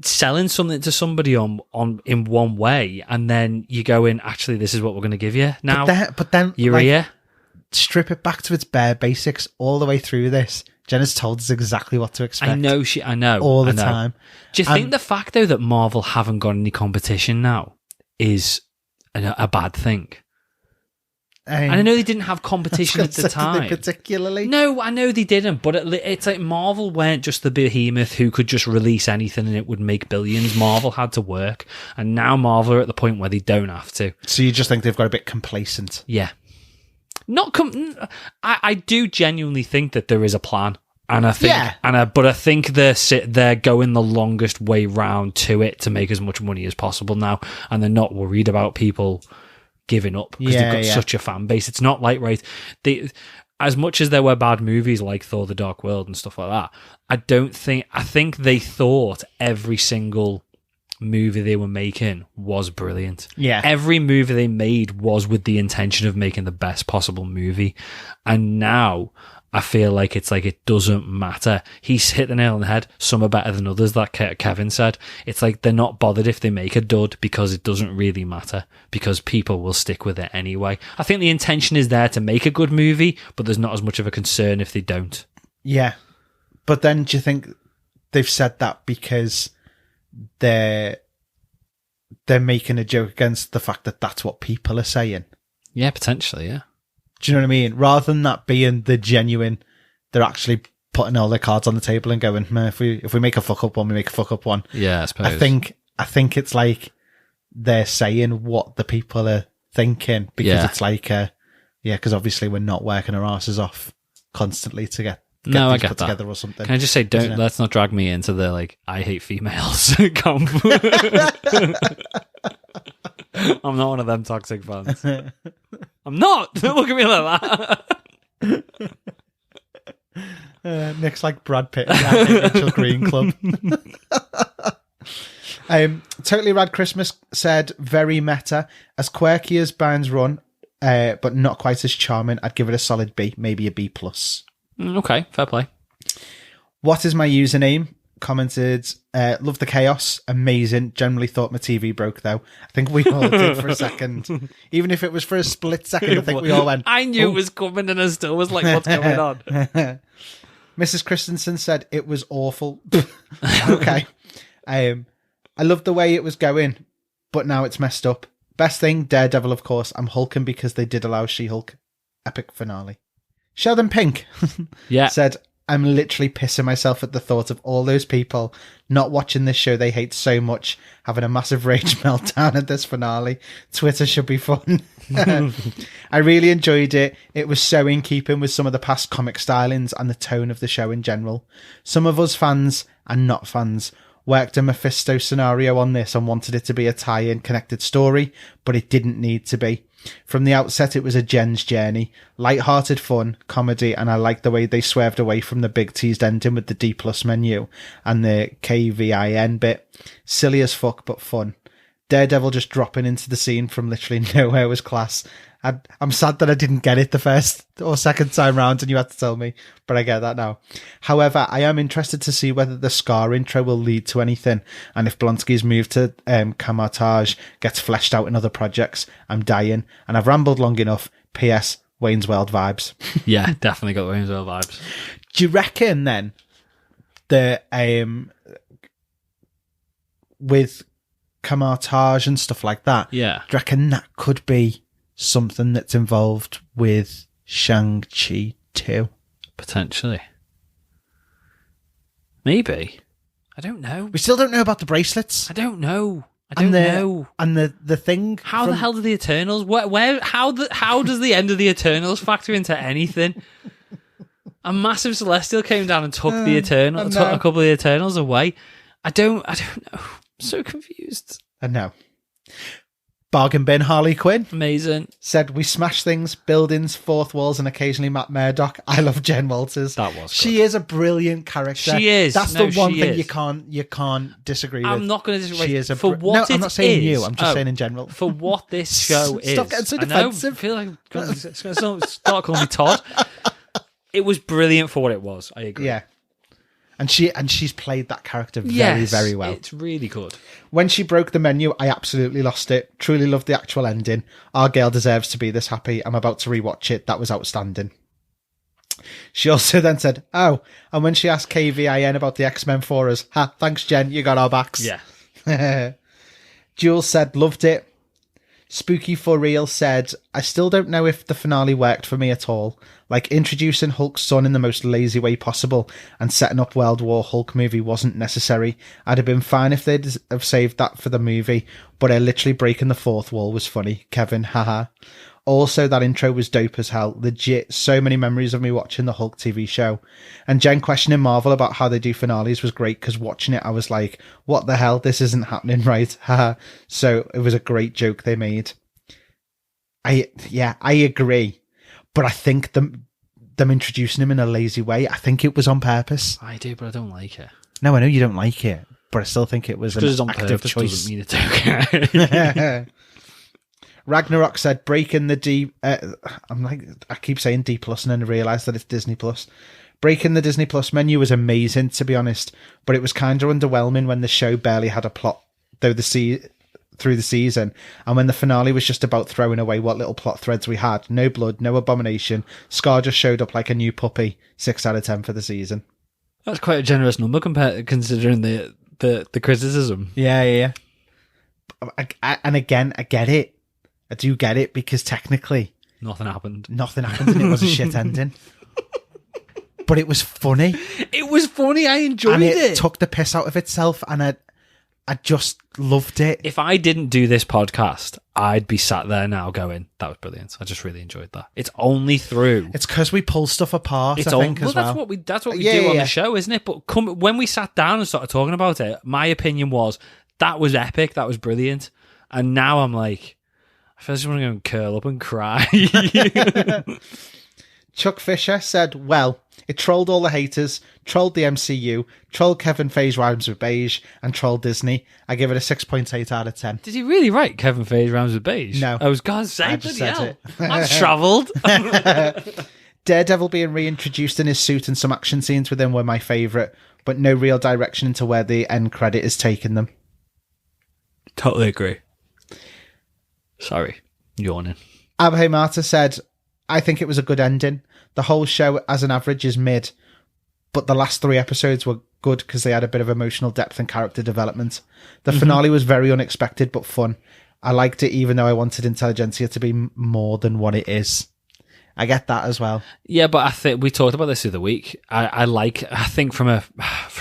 selling something to somebody on in one way, and then you go in. Actually, this is what we're going to give you now. But then you're here. Strip it back to its bare basics all the way through this. Jenna's told us exactly what to expect. I know all the time. Do you think the fact though that Marvel haven't got any competition now is a bad thing? And I know they didn't have competition at the time. Particularly. No, I know they didn't, but it's like Marvel weren't just the behemoth who could just release anything and it would make billions. Marvel had to work, and now Marvel are at the point where they don't have to. So you just think they've got a bit complacent? Yeah. I do genuinely think that there is a plan. And I think, but I think they're going the longest way round to it to make as much money as possible now, and they're not worried about people giving up because they've got such a fan base. It's not like as much as there were bad movies like Thor: The Dark World and stuff like that. I think they thought every single movie they were making was brilliant. Yeah, every movie they made was with the intention of making the best possible movie, and now I feel like it's like it doesn't matter. He's hit the nail on the head. Some are better than others, like Kevin said. It's like they're not bothered if they make a dud because it doesn't really matter because people will stick with it anyway. I think the intention is there to make a good movie, but there's not as much of a concern if they don't. Yeah. But then do you think they've said that because they're making a joke against the fact that that's what people are saying? Yeah, potentially, yeah. Do you know what I mean? Rather than that being the genuine, they're actually putting all their cards on the table and going, if we make a fuck up one, we make a fuck up one. Yeah, I suppose. I think it's like they're saying what the people are thinking because it's like, because obviously we're not working our asses off constantly to get I things get put that. together or something. Can I just say, let's not drag me into the I hate females comp. I'm not one of them toxic fans. I'm not. Don't look at me like that. Nick's like Brad Pitt in the Rachel Green Club. Totally Rad Christmas said, very meta. As quirky as Bound's Run, but not quite as charming. I'd give it a solid B, maybe a B+. Okay, fair play. What is my username? Commented, love the chaos, amazing. Generally thought my TV broke though. I think we all did for a second. Even if it was for a split second, I think we all went, I knew it was coming and I still was like, what's going on? Mrs. Christensen said it was awful. Okay. I loved the way it was going, but now it's messed up. Best thing, Daredevil, of course. I'm hulking because they did allow She-Hulk. Epic finale. Sheldon Pink said, I'm literally pissing myself at the thought of all those people not watching this show they hate so much, having a massive rage meltdown at this finale. Twitter should be fun. I really enjoyed it. It was so in keeping with some of the past comic stylings and the tone of the show in general. Some of us fans and not fans worked a Mephisto scenario on this and wanted it to be a tie-in connected story, but it didn't need to be. From the outset, it was a Jen's journey. Light-hearted fun, comedy, and I liked the way they swerved away from the big teased ending with the D+ menu and the KVIN bit. Silly as fuck, but fun. Daredevil just dropping into the scene from literally nowhere was class. I'm sad that I didn't get it the first or second time round and you had to tell me, but I get that now. However, I am interested to see whether the Scar intro will lead to anything, and if Blonsky's move to Kamartaj gets fleshed out in other projects. I'm dying, and I've rambled long enough. P.S. Wayne's World vibes. Yeah, definitely got Wayne's World vibes. Do you reckon then the with Kamartaj and stuff like that? Yeah. Do you reckon that could be something that's involved with Shang-Chi too? Potentially. Maybe. I don't know. We still don't know about the bracelets. I don't know. I don't know. And the thing. How the hell do the Eternals? How does the end of the Eternals factor into anything? A massive Celestial came down and took the Eternals, took a couple of the Eternals away. I don't know. I'm so confused. I know. Bargain bin Harley Quinn. Amazing. Said, we smash things, buildings, fourth walls, and occasionally Matt Murdock. I love Jen Walters. That was good. She is a brilliant character. She is. That's the one thing you can't disagree with. I'm not going to disagree. She is I'm not saying you. I'm just saying in general. For what this show is. Stop getting so defensive. I feel like it's going to start calling me Todd. It was brilliant for what it was. I agree. Yeah. And she's played that character very, very well. It's really good. When she broke the menu, I absolutely lost it. Truly loved the actual ending. Our girl deserves to be this happy. I'm about to rewatch it. That was outstanding. She also then said, oh, and when she asked KVIN about the X-Men for us, ha, thanks, Jen, you got our backs. Yeah. Jules said, loved it. Spooky for Real said, I still don't know if the finale worked for me at all. Like, introducing Hulk's son in the most lazy way possible and setting up World War Hulk movie wasn't necessary. I'd have been fine if they'd have saved that for the movie, but literally breaking the fourth wall was funny. Kevin, haha. Also, that intro was dope as hell. Legit, so many memories of me watching the Hulk TV show. And Jen questioning Marvel about how they do finales was great, because watching it, I was like, what the hell? This isn't happening right. Haha. So it was a great joke they made. I agree. But I think them introducing him in a lazy way, I think it was on purpose. I do, but I don't like it. No, I know you don't like it, but I still think it was an active choice. Doesn't mean it's okay. Ragnarok said, breaking the D... I keep saying D+, and then I realise that it's Disney+. Breaking the Disney Plus menu was amazing, to be honest, but it was kind of underwhelming when the show barely had a plot through the season, and when the finale was just about throwing away what little plot threads we had. No blood, no abomination. Scar just showed up like a new puppy. 6 out of 10 for the season. That's quite a generous number considering the criticism. Yeah. And again, I get it. I do get it, because technically Nothing happened and it was a shit ending. But it was funny. It was funny. I enjoyed and it. It took the piss out of itself, and I just loved it. If I didn't do this podcast, I'd be sat there now going, that was brilliant. I just really enjoyed that. It's only through. It's because we pull stuff apart, I think, as well. That's what we do on the show, isn't it? But when we sat down and started talking about it, my opinion was, that was epic, that was brilliant. And now I'm like, I feel like I just want to go and curl up and cry. Chuck Fisher said, well, it trolled all the haters, trolled the MCU, trolled Kevin Feige rhymes with beige, and trolled Disney. I give it a 6.8 out of 10. Did he really write Kevin Feige rhymes with beige? No. I was God's sake, I just said it. That's travelled. Daredevil being reintroduced in his suit and some action scenes with him were my favourite, but no real direction into where the end credit is taking them. Totally agree. Sorry, yawning. Abhay Marta said, I think it was a good ending. The whole show as an average is mid, but the last 3 episodes were good because they had a bit of emotional depth and character development. The finale was very unexpected but fun. I liked it even though I wanted Intelligentsia to be more than what it is. I get that as well. Yeah, but I think we talked about this the other week. I think from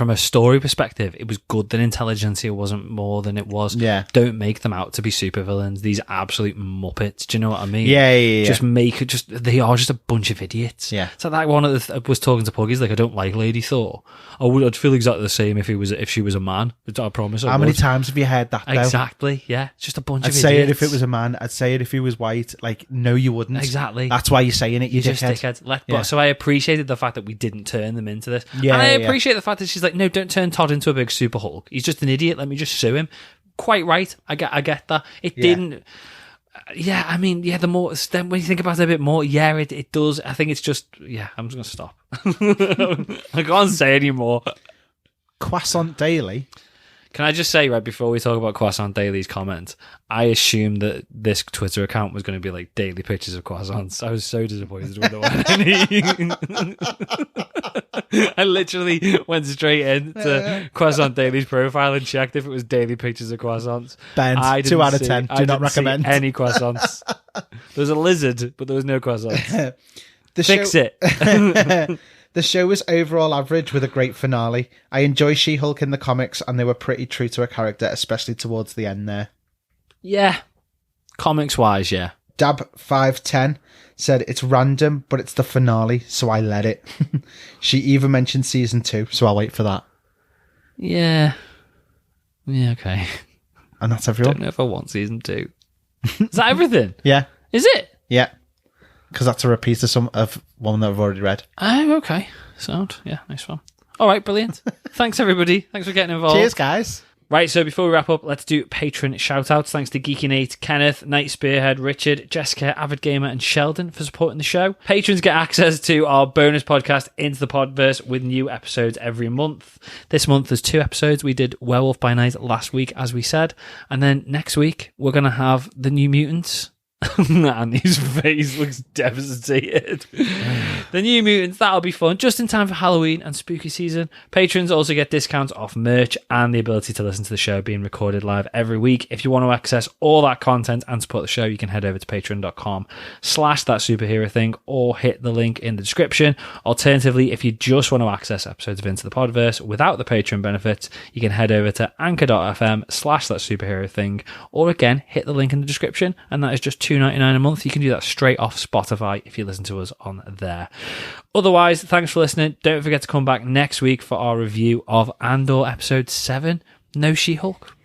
a story perspective, it was good that Intelligentsia wasn't more than it was. Yeah. Don't make them out to be supervillains. These absolute muppets. Do you know what I mean? Yeah. They are just a bunch of idiots. Yeah. So like one of the was talking to Puggy's like, I don't like Lady Thor. I'd feel exactly the same if she was a man. I promise. How many times have you heard that though? Exactly. Yeah. It's just a bunch of idiots. I'd say it if it was a man. I'd say it if he was white. Like, no, you wouldn't. Exactly. That's why you're saying it, you You're just dickhead. dickhead. So I appreciated the fact that we didn't turn them into this. Yeah, and I appreciate the fact that she's like, no, don't turn Todd into a big super Hulk. He's just an idiot. Let me just sue him. quite right. I get that. It didn't. Yeah, I mean, yeah. The more when you think about it a bit more, yeah, it does. I think it's just. Yeah, I'm just gonna stop. I can't say anymore. Croissant Daily. Can I just say, right before we talk about Croissant Daily's comment, I assumed that this Twitter account was going to be like daily pictures of croissants. I was so disappointed when there weren't any. I literally went straight into Croissant Daily's profile and checked if it was daily pictures of croissants. Ben, 2 out of 10. Do not recommend. Any croissants. There was a lizard, but there was no croissants. Fix it. The show was overall average with a great finale. I enjoy She-Hulk in the comics, and they were pretty true to her character, especially towards the end there. Yeah. Comics-wise, yeah. Dab510 said, it's random, but it's the finale, so I let it. She even mentioned season 2, so I'll wait for that. Yeah. Yeah, okay. And that's I everyone. don't know if I want season 2. Is that everything? Yeah. Is it? Yeah. Because that's a repeat of one that I've already read. Oh, okay. Sound. Yeah, nice one. All right, brilliant. Thanks, everybody. Thanks for getting involved. Cheers, guys. Right, so before we wrap up, let's do patron shout-outs. Thanks to Geeky Nate, Kenneth, Night Spearhead, Richard, Jessica, Avid Gamer, and Sheldon for supporting the show. Patrons get access to our bonus podcast, Into the Podverse, with new episodes every month. This month there's 2 episodes. We did Werewolf by Night last week, as we said. And then next week, we're going to have The New Mutants. Andy's face looks devastated. The New Mutants, that'll be fun, just in time for Halloween and spooky season. Patrons also get discounts off merch and the ability to listen to the show being recorded live every week. If you want to access all that content and support the show, you can head over to patreon.com/thatsuperhero thing or hit the link in the description. Alternatively, if you just want to access episodes of Into the Podverse without the Patreon benefits, you can head over to anchor.fm/thatsuperhero thing, or again hit the link in the description, and that is just $2.99 a month. You can do that straight off Spotify if you listen to us on there. Otherwise, thanks for listening. Don't forget to come back next week for our review of Andor episode 7. No She-Hulk.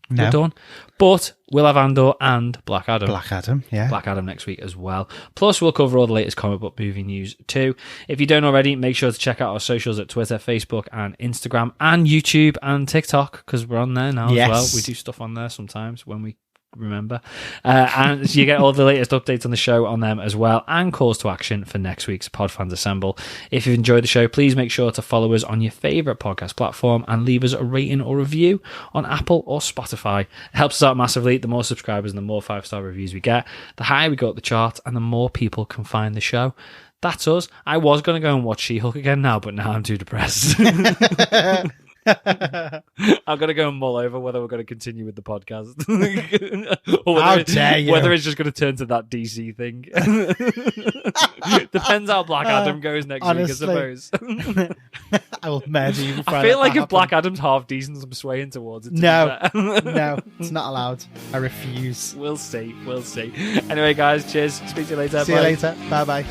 No. We're done. But we'll have Andor and Black Adam. Black Adam, yeah. Black Adam next week as well. Plus, we'll cover all the latest comic book movie news too. If you don't already, make sure to check out our socials at Twitter, Facebook, and Instagram, and YouTube and TikTok, because we're on there now as well. We do stuff on there sometimes when we remember, and you get all the latest updates on the show on them as well, and calls to action for next week's Podfans Assemble. If you've enjoyed the show, please make sure to follow us on your favourite podcast platform and leave us a rating or review on Apple or Spotify. It helps us out massively. The more subscribers and the more 5-star reviews we get, the higher we go up the chart and the more people can find the show. That's us. I was going to go and watch She-Hulk again now, but now I'm too depressed. I'm going to go and mull over whether we're going to continue with the podcast. Or whether it's just going to turn to that DC thing. Depends how Black Adam goes next week, I suppose. I will murder you. I feel like if Black Adam's half decent, I'm swaying towards it. No, it's not allowed. I refuse. We'll see. Anyway, guys, cheers. Speak to you later. See you later. Bye-bye.